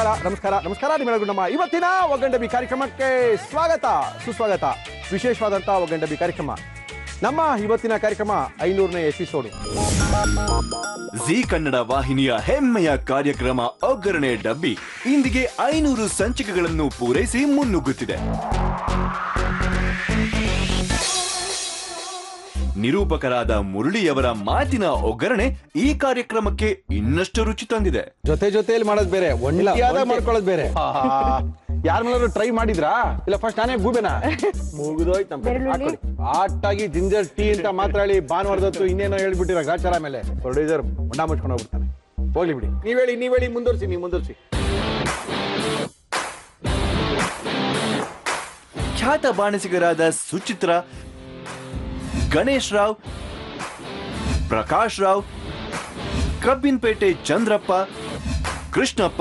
ನಮಸ್ಕಾರ ನಮಸ್ಕಾರ ನಮಸ್ಕಾರ ನಿಮ್ಮೆಲ್ಲರಿಗೂ ನಮ್ಮ ಇವತ್ತಿನ ಒಗ್ಗಂಡಬಿ ಕಾರ್ಯಕ್ರಮಕ್ಕೆ ಸ್ವಾಗತ ಸುಸ್ವಾಗತ. ವಿಶೇಷವಾದಂತಹ ಒಗ್ಗಂಡಬಿ ಕಾರ್ಯಕ್ರಮ. ನಮ್ಮ ಇವತ್ತಿನ ಕಾರ್ಯಕ್ರಮ 500ನೇ ಎಪಿಸೋಡ್. ಜೀ ಕನ್ನಡ ವಾಹಿನಿಯ ಹೆಮ್ಮೆಯ ಕಾರ್ಯಕ್ರಮ ಒಗ್ಗರಣೆ ಡಬ್ಬಿ ಇಂದಿಗೆ 500 ಸಂಚಿಕೆಗಳನ್ನು ಪೂರೈಸಿ ಮುನ್ನುಗ್ಗುತ್ತಿದೆ. ನಿರೂಪಕರಾದ ಮುರಳಿಯವರ ಮಾತಿನ ಒಗ್ಗರಣೆ ಈ ಕಾರ್ಯಕ್ರಮಕ್ಕೆ ಇನ್ನಷ್ಟು ರುಚಿ ತಂದಿದೆ. ಜೊತೆಯಲ್ಲಿ ಮಾಡೋದು ಬೇರೆ, ಒಂಟಿಯಾದ ಮಾಡ್ಕೊಳ್ಳೋದು ಬೇರೆ. ಯಾರ ಮೇಲಾದ್ರು ಟ್ರೈ ಮಾಡಿದ್ರಾ? ಇಲ್ಲ ಫಸ್ಟ್ ನಾನೇ ಗೂಬೆನಾ ಮುಗಿದೋಯ್ತು ನಮ್ಮ ಆಟಾಗಿ ಜಿಂಜರ್ ಟೀ ಅಂತ ಮಾತ್ರ ಹೇಳಿ ಭಾನುವಾರದತ್ತು ಇನ್ನೇನೋ ಹೇಳ್ಬಿಟ್ಟಿರ ಗಾಚಾರ ಮೇಲೆ ಪ್ರೊಡ್ಯೂಸರ್ ಹೊಂಡ ಮುಚ್ಕೊಂಡು ಹೋಗ್ಬಿಡ್ತಾನೆ. ಹೋಗ್ಲಿ ಬಿಡಿ, ನೀವ್ ಹೇಳಿ ಮುಂದುವರಿಸಿ. ಖ್ಯಾತ ಬಾಣಸಿಗರಾದ ಸುಚಿತ್ರಾ, ಗಣೇಶ್ ರಾವ್, ಪ್ರಕಾಶ್ ರಾವ್, ಕಬ್ಬಿನಪೇಟೆ ಚಂದ್ರಪ್ಪ, ಕೃಷ್ಣಪ್ಪ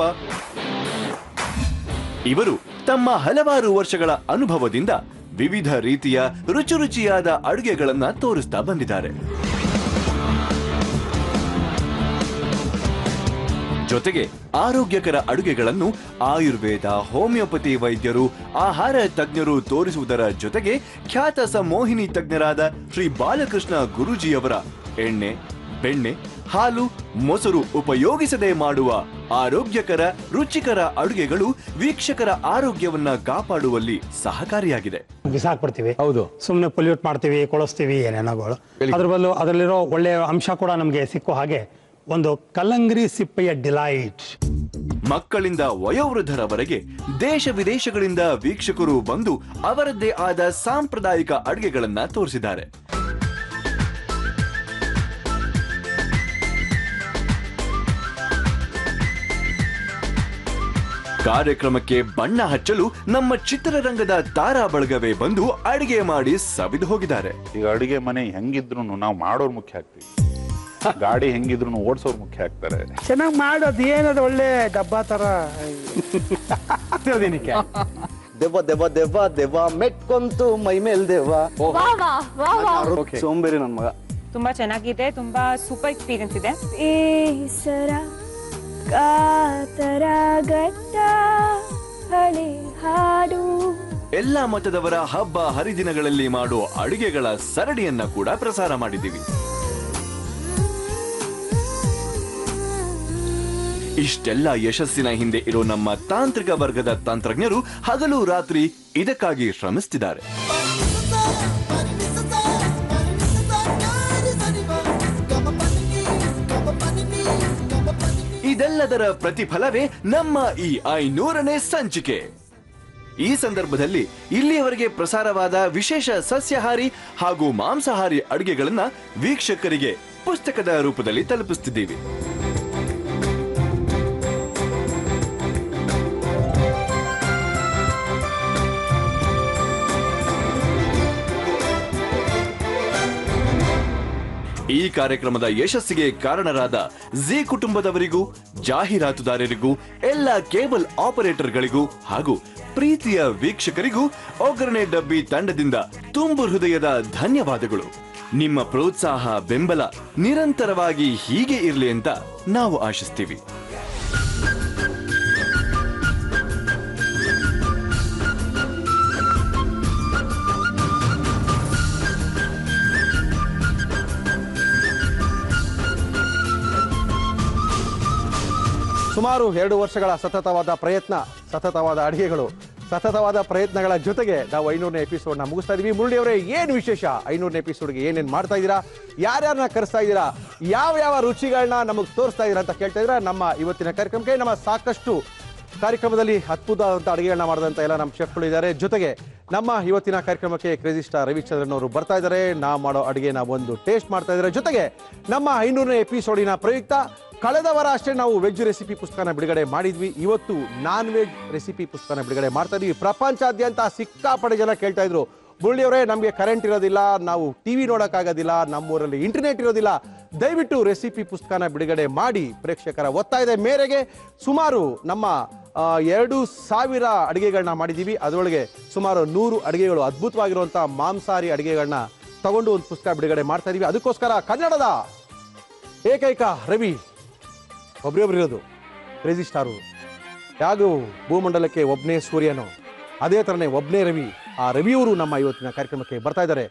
ಇವರು ತಮ್ಮ ಹಲವಾರು ವರ್ಷಗಳ ಅನುಭವದಿಂದ ವಿವಿಧ ರೀತಿಯ ರುಚಿಯಾದ ಅಡುಗೆಗಳನ್ನ ತೋರಿಸ್ತಾ ಬಂದಿದ್ದಾರೆ. ಜೊತೆಗೆ ಆರೋಗ್ಯಕರ ಅಡುಗೆಗಳನ್ನು ಆಯುರ್ವೇದ, ಹೋಮಿಯೋಪತಿ ವೈದ್ಯರು, ಆಹಾರ ತಜ್ಞರು ತೋರಿಸುವುದರ ಜೊತೆಗೆ ಖ್ಯಾತ ಸಮೋಹಿನಿ ತಜ್ಞರಾದ ಶ್ರೀ ಬಾಲಕೃಷ್ಣ ಗುರೂಜಿಯವರ ಎಣ್ಣೆ, ಬೆಣ್ಣೆ, ಹಾಲು, ಮೊಸರು ಉಪಯೋಗಿಸದೆ ಮಾಡುವ ಆರೋಗ್ಯಕರ ರುಚಿಕರ ಅಡುಗೆಗಳು ವೀಕ್ಷಕರ ಆರೋಗ್ಯವನ್ನ ಕಾಪಾಡುವಲ್ಲಿ ಸಹಕಾರಿಯಾಗಿದೆ. ಬಿಸಾಕ್ಬಿಡ್ತೀವಿ, ಹೌದು, ಸುಮ್ಮನೆ ಪೊಲ್ಯೂಟ್ ಮಾಡ್ತೀವಿ, ಕೊಳಿಸ್ತೀವಿ, ಏನೇನೋಗಳು. ಅದ್ರ ಬದಲು ಅದರಲ್ಲಿರೋ ಒಳ್ಳೆಯ ಅಂಶ ಕೂಡ ನಮಗೆ ಸಿಕ್ಕೋ ಹಾಗೆ ಒಂದು ಕಲ್ಲಂಗರಿ ಸಿಪ್ಪೆಯ ಡಿಲೈಟ್. ಮಕ್ಕಳಿಂದ ವಯೋವೃದ್ಧರವರೆಗೆ ದೇಶ ವಿದೇಶಗಳಿಂದ ವೀಕ್ಷಕರು ಬಂದು ಅವರದ್ದೇ ಆದ ಸಾಂಪ್ರದಾಯಿಕ ಅಡುಗೆಗಳನ್ನ ತೋರಿಸಿದ್ದಾರೆ. ಕಾರ್ಯಕ್ರಮಕ್ಕೆ ಬಣ್ಣ ಹಚ್ಚಲು ನಮ್ಮ ಚಿತ್ರರಂಗದ ತಾರಾ ಬಳಗವೇ ಬಂದು ಅಡಿಗೆ ಮಾಡಿ ಸವಿದು ಹೋಗಿದ್ದಾರೆ. ಈಗ ಅಡಿಗೆ ಮನೆ ಹೆಂಗಿದ್ರು ನಾವು ಮಾಡೋರು ಮುಖ್ಯ ಆಗ್ತೀವಿ, ಗಾಡಿ ಹೆಂಗಿದ್ರು ಓಡಿಸೋರು ಮುಖ್ಯ ಆಗ್ತಾರೆ. ಚೆನ್ನಾಗಿ ಮಾಡೋದು ಏನದು ಒಳ್ಳೆ ಡಬ್ಬಾ ತರ ದೆವ್ವ ದೆವ್ವ ದೆವ್ವ ದೆವ್ವ ಮೆಟ್ಕೊಂತು ಮೈ ಮೇಲ್ ದೆವ್ವ. ಸೋಂಬೇರಿ ನನ್ ಮಗ. ತುಂಬಾ ಚೆನ್ನಾಗಿದೆ, ತುಂಬಾ ಸೂಪರ್ ಎಕ್ಸ್ಪೀರಿಯನ್ಸ್ ಇದೆ. ಎಲ್ಲ ಮತದವರ ಹಬ್ಬ ಹರಿದಿನಗಳಲ್ಲಿ ಮಾಡುವ ಅಡುಗೆಗಳ ಸರಣಿಯನ್ನ ಕೂಡ ಪ್ರಸಾರ ಮಾಡಿದ್ದೀವಿ. ಇಷ್ಟೆಲ್ಲ ಯಶಸ್ಸಿನ ಹಿಂದೆ ಇರೋ ನಮ್ಮ ತಾಂತ್ರಿಕ ವರ್ಗದ ತಂತ್ರಜ್ಞರು ಹಗಲು ರಾತ್ರಿ ಇದಕ್ಕಾಗಿ ಶ್ರಮಿಸುತ್ತಿದ್ದಾರೆ. ಇದೆಲ್ಲದರ ಪ್ರತಿಫಲವೇ ನಮ್ಮ ಈ 500ನೇ ಸಂಚಿಕೆ. ಈ ಸಂದರ್ಭದಲ್ಲಿ ಇಲ್ಲಿಯವರೆಗೆ ಪ್ರಸಾರವಾದ ವಿಶೇಷ ಸಸ್ಯಾಹಾರಿ ಹಾಗೂ ಮಾಂಸಾಹಾರಿ ಅಡುಗೆಗಳನ್ನ ವೀಕ್ಷಕರಿಗೆ ಪುಸ್ತಕದ ರೂಪದಲ್ಲಿ ತಲುಪಿಸುತ್ತಿದ್ದೀವಿ. ಈ ಕಾರ್ಯಕ್ರಮದ ಯಶಸ್ಸಿಗೆ ಕಾರಣರಾದ ಜೀ ಕುಟುಂಬದವರಿಗೂ, ಜಾಹೀರಾತುದಾರರಿಗೂ, ಎಲ್ಲ ಕೇಬಲ್ ಆಪರೇಟರ್ಗಳಿಗೂ ಹಾಗೂ ಪ್ರೀತಿಯ ವೀಕ್ಷಕರಿಗೂ ಒಗ್ಗರಣೆ ಡಬ್ಬಿ ತಂಡದಿಂದ ತುಂಬು ಹೃದಯದ ಧನ್ಯವಾದಗಳು. ನಿಮ್ಮ ಪ್ರೋತ್ಸಾಹ, ಬೆಂಬಲ ನಿರಂತರವಾಗಿ ಹೀಗೆ ಇರಲಿ ಅಂತ ನಾವು ಆಶಿಸ್ತೀವಿ. ಸುಮಾರು 2 ವರ್ಷಗಳ ಸತತವಾದ ಪ್ರಯತ್ನ, ಸತತವಾದ ಅಡುಗೆಗಳು, ಸತತವಾದ ಪ್ರಯತ್ನಗಳ ಜೊತೆಗೆ ನಾವು 500ನೇ ಎಪಿಸೋಡ್ನ ಮುಗಿಸ್ತಾ ಇದೀವಿ. ಮುರಳಿಯವರೇ, ಏನು ವಿಶೇಷ? 500ನೇ ಎಪಿಸೋಡ್ಗೆ ಏನೇನು ಮಾಡ್ತಾ ಇದ್ದೀರಾ? ಯಾರ್ಯಾರನ್ನ ಕರೆಸ್ತಾ ಇದ್ದೀರಾ? ಯಾವ ರುಚಿಗಳನ್ನ ನಮಗೆ ತೋರಿಸ್ತಾ ಇದ್ದೀರಾ ಅಂತ ಕೇಳ್ತಾ ಇದ್ದೀರಾ. ನಮ್ಮ ಇವತ್ತಿನ ಕಾರ್ಯಕ್ರಮಕ್ಕೆ ನಮ್ಮ ಸಾಕಷ್ಟು ಕಾರ್ಯಕ್ರಮದಲ್ಲಿ ಅದ್ಭುತವಾದಂಥ ಅಡುಗೆಗಳನ್ನ ಮಾಡಿದಂಥ ಎಲ್ಲ ನಮ್ಮ ಶೆಫ್ಗಳು ಇದ್ದಾರೆ. ಜೊತೆಗೆ ನಮ್ಮ ಇವತ್ತಿನ ಕಾರ್ಯಕ್ರಮಕ್ಕೆ ಕ್ರೇಜಿ ಸ್ಟಾರ್ ರವಿಚಂದ್ರನ್ ಅವರು ಬರ್ತಾ ಇದ್ದಾರೆ. ನಾವು ಮಾಡೋ ಅಡುಗೆನ ಒಂದು ಟೇಸ್ಟ್ ಮಾಡ್ತಾ ಇದ್ದಾರೆ. ಜೊತೆಗೆ ನಮ್ಮ 500ನೇ ಎಪಿಸೋಡಿನ ಪ್ರಯುಕ್ತ ಕಳೆದ ವಾರ ಅಷ್ಟೇ ನಾವು ವೆಜ್ ರೆಸಿಪಿ ಪುಸ್ತಕನ ಬಿಡುಗಡೆ ಮಾಡಿದ್ವಿ. ಇವತ್ತು ನಾನ್ ವೆಜ್ ರೆಸಿಪಿ ಪುಸ್ತಕನ ಬಿಡುಗಡೆ ಮಾಡ್ತಾ ಇದೀವಿ. ಪ್ರಪಂಚಾದ್ಯಂತ ಸಿಕ್ಕಾಪಟ್ಟೆ ಜನ ಕೇಳ್ತಾ ಇದ್ರು, ಮುರಳಿಯವರೇ ನಮಗೆ ಕರೆಂಟ್ ಇರೋದಿಲ್ಲ, ನಾವು ಟಿವಿ ನೋಡೋಕ್ಕಾಗೋದಿಲ್ಲ, ನಮ್ಮೂರಲ್ಲಿ ಇಂಟರ್ನೆಟ್ ಇರೋದಿಲ್ಲ, ದಯವಿಟ್ಟು ರೆಸಿಪಿ ಪುಸ್ತಕನ ಬಿಡುಗಡೆ ಮಾಡಿ. ಪ್ರೇಕ್ಷಕರ ಒತ್ತಾಯದ ಮೇರೆಗೆ ಸುಮಾರು ನಮ್ಮ 2000 ಅಡುಗೆಗಳನ್ನ ಮಾಡಿದ್ದೀವಿ. ಅದರೊಳಗೆ ಸುಮಾರು 100 ಅಡುಗೆಗಳು, ಅದ್ಭುತವಾಗಿರುವಂಥ ಮಾಂಸಾಹಾರಿ ಅಡುಗೆಗಳನ್ನ ತಗೊಂಡು ಒಂದು ಪುಸ್ತಕ ಬಿಡುಗಡೆ ಮಾಡ್ತಾ ಇದೀವಿ. ಅದಕ್ಕೋಸ್ಕರ ಕನ್ನಡದ ಏಕೈಕ ರವಿ ಒಬ್ರೊಬ್ರು ಇರೋದು ಕ್ರೇಜಿ ಸ್ಟಾರು ಯಾಗೂ ಭೂಮಂಡಲಕ್ಕೆ ಒಬ್ಬನೇ ಸೂರ್ಯನು, ಅದೇ ಥರನೇ ಒಬ್ಬನೇ ರವಿ. ಆ ರವಿಯವರು ನಮ್ಮ ಇವತ್ತಿನ ಕಾರ್ಯಕ್ರಮಕ್ಕೆ ಬರ್ತಾ ಇದ್ದಾರೆ.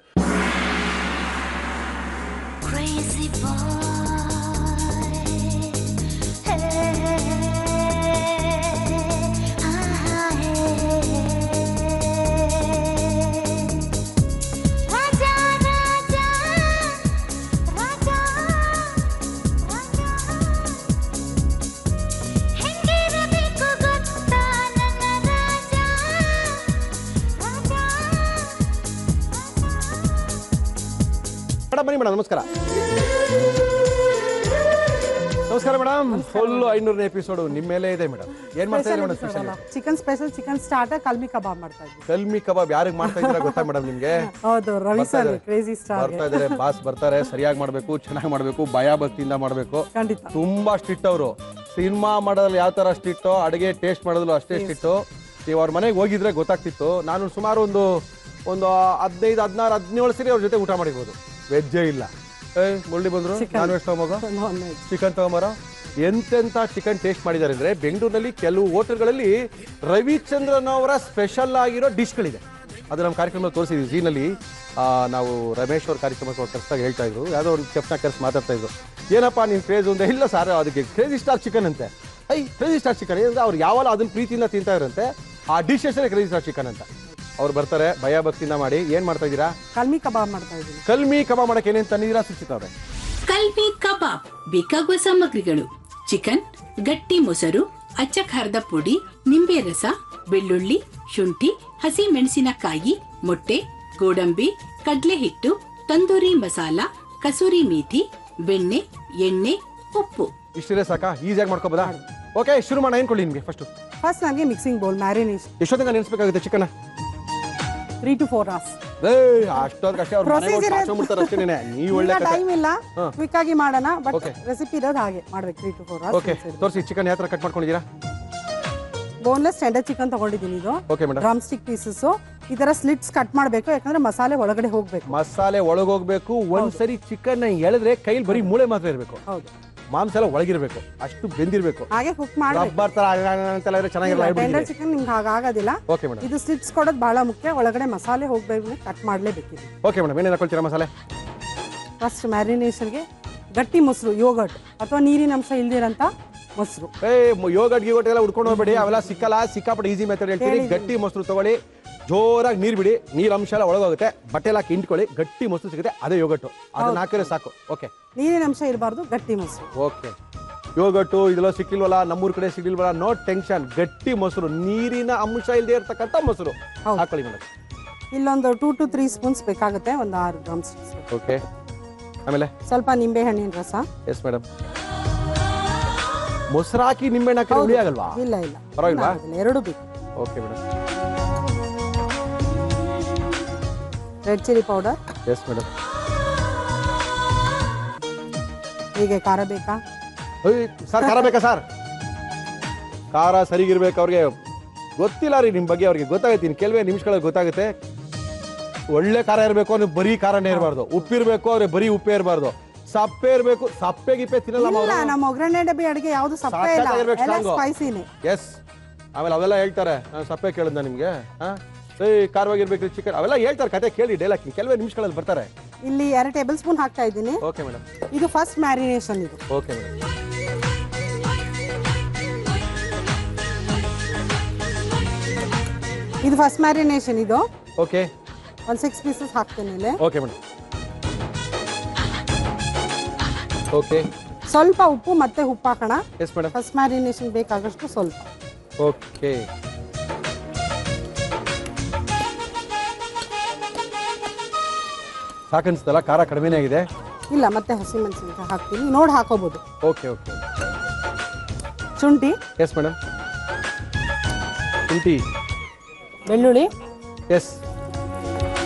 ಬನ್ನಿ ಮೇಡಮ್, ನಮಸ್ಕಾರ. ನಮಸ್ಕಾರ ಮೇಡಮ್. ಫುಲ್ 500ನೇ ಎಪಿಸೋಡ್ ನಿಮ್ಮ ಮೇಲೆ ಇದೆ ಮೇಡಮ್. ಏನ್ ಮಾಡ್ತಾ ಇದ್ದೀರಾ madam? Special chicken special chicken starter kalmi kabab ಮಾಡ್ತಾ ಇದ್ದೀವಿ. ಕಲ್ಮಿ ಕಬಾಬ್ ಯಾರಿಗೆ ಮಾಡ್ತಾ ಇದ್ದೀರಾ ಗೊತ್ತಾ ಮೇಡಮ್ ನಿಮ್ಗೆ? ಹೌದು, ರವಿ ಸರ್ ಕ್ರೇಜಿ ಸ್ಟಾರ್ ಬರ್ತಾ ಇದ್ದಾರೆ. ಬಾಸ್ ಬರ್ತಾರೆ, ಸರಿಯಾಗಿ ಮಾಡ್ಬೇಕು, ಚೆನ್ನಾಗಿ ಮಾಡ್ಬೇಕು, ಭಯ ಭಕ್ತಿಯಿಂದ ಮಾಡ್ಬೇಕು. ಖಂಡಿತ ತುಂಬಾ ಸ್ಟ್ರಿಕ್ಟ್ ಅವರು. ಸಿನಿಮಾ ಮಾಡೋದ್ರಲ್ಲಿ ಯಾವ ತರ ಸ್ಟ್ರಿಕ್ಟೋ, ಅಡುಗೆ ಟೇಸ್ಟ್ ಮಾಡೋದ್ರಲ್ಲೂ ಅಷ್ಟೇ ಸ್ಟ್ರಿಕ್ಟು. ನೀವು ಅವ್ರ ಮನೆಗೆ ಹೋಗಿದ್ರೆ ಗೊತ್ತಾಗ್ತಿತ್ತು. ನಾನು ಸುಮಾರು ಒಂದು 15, 16, 17 ಸರಿ ಅವ್ರ ಜೊತೆ ಊಟ ಮಾಡಿರ್ಬೋದು. ವೆಜ್ಜೇ ಇಲ್ಲ. ಮುರಳಿ ಬಂದ್ರು, ನಾನ್ ವೆಜ್ ತಗೊಂಬ, ಚಿಕನ್ ತಗೊಂಬರ. ಎಂತೆಂತ ಚಿಕನ್ ಟೇಸ್ಟ್ ಮಾಡಿದ್ದಾರೆ ಅಂದ್ರೆ, ಬೆಂಗಳೂರಿನಲ್ಲಿ ಕೆಲವು ಹೋಟೆಲ್ಗಳಲ್ಲಿ ರವಿಚಂದ್ರನ್ ಅವರ ಸ್ಪೆಷಲ್ ಆಗಿರೋ ಡಿಶ್ಗಳಿದೆ. ಅದು ನಮ್ಮ ಕಾರ್ಯಕ್ರಮದಲ್ಲಿ ತೋರಿಸಿದ್ವಿ ಜೀನಲ್ಲಿ. ನಾವು ರಮೇಶ್ ಅವ್ರ ಕಾರ್ಯಕ್ರಮ ಕರೆಸ್ದಾಗ ಹೇಳ್ತಾ ಇದ್ರು, ಯಾವುದೋ ಒಂದು ಚೆಫ್ನ ಕರೆಸಿ ಮಾತಾಡ್ತಾ ಇದ್ರು. ಏನಪ್ಪ ನಿನ್ ಕ್ರೇಜ್ ಅಂದ್ರೆ, ಇಲ್ಲ ಸರ್ ಅದಕ್ಕೆ ಕ್ರೇಜಿ ಸ್ಟಾರ್ ಚಿಕನ್ ಅಂತೆ. ಕ್ರೇಜಿ ಸ್ಟಾರ್ ಚಿಕನ್ ಅಂದ್ರೆ ಅವ್ರು ಯಾವಾಗ ಅದನ್ನ ಪ್ರೀತಿಯಿಂದ ತಿಂತಾ ಇರಂತೆ. ಆ ಡಿಶ್ ಹೆಸರೇ ಕ್ರೇಜಿ ಸ್ಟಾರ್ ಚಿಕನ್ ಅಂತ. ಅವ್ರು ಬರ್ತಾರೆ, ಭಯ ಭಕ್ತಿಯಿಂದ ಮಾಡಿ. ಏನ್ ಮಾಡ್ತಾ ಇದ್ದೀರಾ? ಕಲ್ಮಿ ಕಬಾಬ್ ಮಾಡ್ತಾ ಇದ್ದೀವಿ. ಕಲ್ಮಿ ಕಬಾಬ್ ಮಾಡಕ್ಕೆ ಏನೇನು ತಂದಿದ್ದೀರಾ ಸುಚಿತಾ ಅವ್ರೆ? ಕಲ್ಮಿ ಕಬಾಬ್ ಬೇಕಾಗುವ ಸಾಮಗ್ರಿಗಳು: ಚಿಕನ್, ಗಟ್ಟಿ ಮೊಸರು, ಅಚ್ಚ ಖಾರದ ಪುಡಿ, ನಿಂಬೆ ರಸ, ಬೆಳ್ಳುಳ್ಳಿ, ಶುಂಠಿ, ಹಸಿ ಮೆಣಸಿನಕಾಯಿ, ಮೊಟ್ಟೆ, ಗೋಡಂಬಿ, ಕಡ್ಲೆ ಹಿಟ್ಟು, ತಂದೂರಿ ಮಸಾಲ, ಕಸೂರಿ ಮೇಥಿ, ಬೆಣ್ಣೆ, ಎಣ್ಣೆ, ಉಪ್ಪು. ಇಷ್ಟಿದೆ ಸಾಕಾ? ಈಸಿಯಾಗಿ ಮಾಡ್ಕೋಬೋದಾ? ಓಕೆ, ಶುರು ಮಾಡೋಣ. ಏನ್ ಕೊಡ್ಲಿ ನಿಮಗೆ? ಫಸ್ಟ್ ನನಗೆ ಮಿಕ್ಸಿಂಗ್ ಬೌಲ್ ಮ್ಯಾರಿನೇಷನ್. ಎಷ್ಟೊತ್ತಿಗೆ ನೆನೆಸ್ಬೇಕಾಗುತ್ತೆ ಚಿಕನ್? 3 to 4 hours. ಅಷ್ಟೊಂದಷ್ಟೇ ಅವ್ರು ಮಾಡ್ತಾರೆ ಅಷ್ಟೇ. ನೀವು ಒಳ್ಳೆ ಟೈಮ್ ಇಲ್ಲ, ಕ್ವಿಕ್ ಆಗಿ ಮಾಡೋಣ. ಬಟ್ ರೆಸಿಪಿ ಇರೋದು ಹಾಗೆ ಮಾಡ್ಬೇಕು. 3 to 4 hours. ಓಕೆ, ತೋರಿಸಿ ಚಿಕನ್ ಯಾವ ತರ ಕಟ್ ಮಾಡ್ಕೊಂಡಿದ್ದೀರಾ? ಬೋನ್ಲೆಸ್ ಟೆಂಡರ್ ಚಿಕನ್ ತಗೊಂಡಿದ್ದೀನಿ. ಇದು ಡ್ರಮ್ ಸ್ಟಿಕ್ ಪೀಸಸ್. ಈ ತರ ಸ್ಲಿಟ್ಸ್ ಕಟ್ ಮಾಡಬೇಕು, ಯಾಕಂದ್ರೆ ಮಸಾಲೆ ಒಳಗಡೆ ಹೋಗ್ಬೇಕು. ಮಸಾಲೆ ಒಳಗೋಗ್ಬೇಕು. ಒಂದ್ಸರಿ ಚಿಕನ್ ಎಳೆದ್ರೆ ಕೈಲಿ ಬರೀ ಮೂಳೆ ಮಾತ್ರ ಇರಬೇಕು. ಹೌದು, ಮಾಂಸ ಎಲ್ಲ ಒಳಗಿರ್ಬೇಕು, ಅಷ್ಟು ಬೆಂದಿರ್ಬೇಕು. ಹಾಗೆ ಕುಕ್ ಮಾಡಬೇಕು. ರಬ್ಬರ್ ತರ ಅಂತೆಲ್ಲ ಚೆನ್ನಾಗಿರಲ್ಲ. ಟೆಂಡರ್ ಚಿಕನ್ ನಿಮ್ಗೆ ಹಾಗಾಗೋದಿಲ್ಲ. Okay madam. ಇದು ಸ್ಲಿಟ್ಸ್ ಕೊಡೋದು ಬಹಳ ಮುಖ್ಯ. ಒಳಗಡೆ ಮಸಾಲೆ ಹೋಗ್ಬೇಕು, ಕಟ್ ಮಾಡಲೇಬೇಕು. ಓಕೆ ಮೇಡಮ್, ಏನೇನು ಹಾಕೊಳ್ತೀರಾ ಮಸಾಲೆ? ಫಸ್ಟ್ ಮ್ಯಾರಿನೇಷನ್ಗೆ ಗಟ್ಟಿ ಮೊಸರು, ಯೋಗರ್ಟ್ ಅಥವಾ ನೀರಿನ ಅಂಶ ಇಲ್ದಿರಂತ ಮೊಸರು. ಯೋಗಟ್ ಗಿಗೋಟ್ ಎಲ್ಲ ಉಡ್ಕೊಂಡು ಹೋಗ್ಬೇಡಿ, ಅವೆಲ್ಲ ಸಿಕ್ಕಲ್ಲ. ಸಿಕ್ಕಾಪಟ್ಟೆ ಈಸಿ ಮೆಥಡ್ ಹೇಳ್ತೀನಿ. ಗಟ್ಟಿ ಮೊಸರು ತಗೊಳ್ಳಿ, ಜೋರಾಗಿ ನೀರು ಬಿಡಿ, ನೀರ್ ಅಂಶ ಎಲ್ಲ ಒಳಗೋಗುತ್ತೆ, ಬಟ್ಟೆ ಹಾಕಿ ಇಂಟ್ಕೊಳ್ಳಿ, ಗಟ್ಟಿ ಮೊಸರು ಸಿಗುತ್ತೆ, ಅದೇ ಯೋಗಟ್ಟು. ಅದನ್ನ ಹಾಕಿದ್ರೆ ಸಾಕು. ಓಕೆ, ನೀರಿನ ಅಂಶ ಇರಬಾರ್ದು, ಗಟ್ಟಿ ಮೊಸರು. ಓಕೆ, ಯೋಗಟ್ಟು ಇದೆಲ್ಲ ಸಿಕ್ಕಿಲ್ವಲ್ಲ, ನಮ್ಮೂರ್ ಕಡೆ ಸಿಕ್ಕಿಲ್ವಲ್ಲ, ನೋ ಟೆನ್ಷನ್. ಗಟ್ಟಿ ಮೊಸರು, ನೀರಿನ ಅಂಶ ಇಲ್ಲದೆ ಇರ್ತಕ್ಕಂಥ ಮೊಸರು ಹಾಕೊಳ್ಳಿ ಮೇಡಮ್. ಇಲ್ಲೊಂದು 2 to 3 ಸ್ಪೂನ್ಸ್ ಬೇಕಾಗುತ್ತೆ. ಒಂದು 6 ಗ್ರಾಮ್ಸ್. ಓಕೆ, ಆಮೇಲೆ ಸ್ವಲ್ಪ ನಿಂಬೆ ಹಣ್ಣಿನ ರಸ. Yes madam. ಮೊಸರು ಹಾಕಿ ನಿಂಬೆ ಹಣ್ಣು ಹಾಕಿ ಹುಳಿ ಆಗಲ್ವಾ? ಇಲ್ಲ ಇಲ್ಲ, ಪರವಾಗಿಲ್ವಾ? ಎರಡು ಬೇಕು. Okay madam. Red chilli powder. Yes madam. ಹೀಗೆ ಖಾರ ಬೇಕಾ ಸರ್? ಖಾರ ಬೇಕಾ ಸರ್? ಖಾರ ಸರಿಗಿರ್ಬೇಕು. ಅವ್ರಿಗೆ ಗೊತ್ತಿಲ್ಲ ರೀ ನಿಮ್ಮ ಬಗ್ಗೆ, ಅವ್ರಿಗೆ ಗೊತ್ತಾಗುತ್ತೆ. ಕೆಲವೇ ನಿಮಿಷಗಳಲ್ಲಿ ಗೊತ್ತಾಗುತ್ತೆ. ಒಳ್ಳೆ ಖಾರ ಇರಬೇಕು ಅಂದ್ರೆ ಬರೀ ಖಾರನೇ ಇರಬಾರ್ದು. ಉಪ್ಪಿರ್ಬೇಕು ಅವ್ರೆ ಬರೀ ಉಪ್ಪೇ ಇರಬಾರ್ದು. ಸಪ್ಪೆ ಇರಬೇಕು. ಸಪ್ಪೆ ಗಿಪ್ಪೆ ತಿನ್ನಲ್ಲ ನಮ್ಮ ಒಗ್ಗರಣೆ ಡಬ್ಬಿ ಅಡಿಗೆ ಯಾವುದು ಸಪ್ಪೆ ಇಲ್ಲ, ಎಲ್ಲ ಸ್ಪೈಸಿನೇ. ಎಸ್, ಆಮೇಲೆ ಅವೆಲ್ಲ ಹೇಳ್ತಾರೆ. ನಾನು ಸಪ್ಪೆ ಕೇಳಿದ್ನ ನಿಮ್ಗೆ? ಖಾರವಾಗಿರ್ಬೇಕು ಚಿಕನ್, ಅವೆಲ್ಲ ಹೇಳ್ತಾರೆ. ಕತೆ ಕೇಳಿ, ಡೈಲಾಗ್ ಕೆಲವೇ ನಿಮಿಷಗಳಲ್ಲಿ ಬರ್ತಾರೆ. ಇಲ್ಲಿ 2 ಟೇಬಲ್ ಸ್ಪೂನ್ ಹಾಕ್ತಾ ಇದ್ದೀನಿ. Okay madam. ಇದು ಫಸ್ಟ್ ಮ್ಯಾರಿನೇಷನ್. ಇದು ಓಕೆ ಮೇಡಮ್. ಇದು ಫಸ್ಟ್ ಮ್ಯಾರಿನೇಷನ್. ಇದು ಓಕೆ, ಒಂದು 6 ಪೀಸಸ್ ಹಾಕ್ತೇನೆ ಇಲ್ಲಿ. Okay madam. ಓಕೆ, ಸ್ವಲ್ಪ ಉಪ್ಪು ಮತ್ತೆ ಉಪ್ಪು ಹಾಕೋಣ. Yes madam. ಫಸ್ಟ್ ಮ್ಯಾರಿನೇಷನ್ ಬೇಕಾಗಷ್ಟು ಸ್ವಲ್ಪ. ಓಕೆ, ಸಾಕನ್ಸ್ತಲ್ಲ? ಖಾರ ಕಡಿಮೆನೇ ಆಗಿದೆ. ಇಲ್ಲ, ಮತ್ತೆ ಹಸಿಮೆಣಸಿನಕಾಯಿ ಹಾಕ್ತೀನಿ, ನೋಡಿ ಹಾಕೋಬಹುದು. Okay okay. ಶುಂಠಿ. Yes madam. ಶುಂಠಿ, ಬೆಳ್ಳುಳ್ಳಿ, ಎಸ್.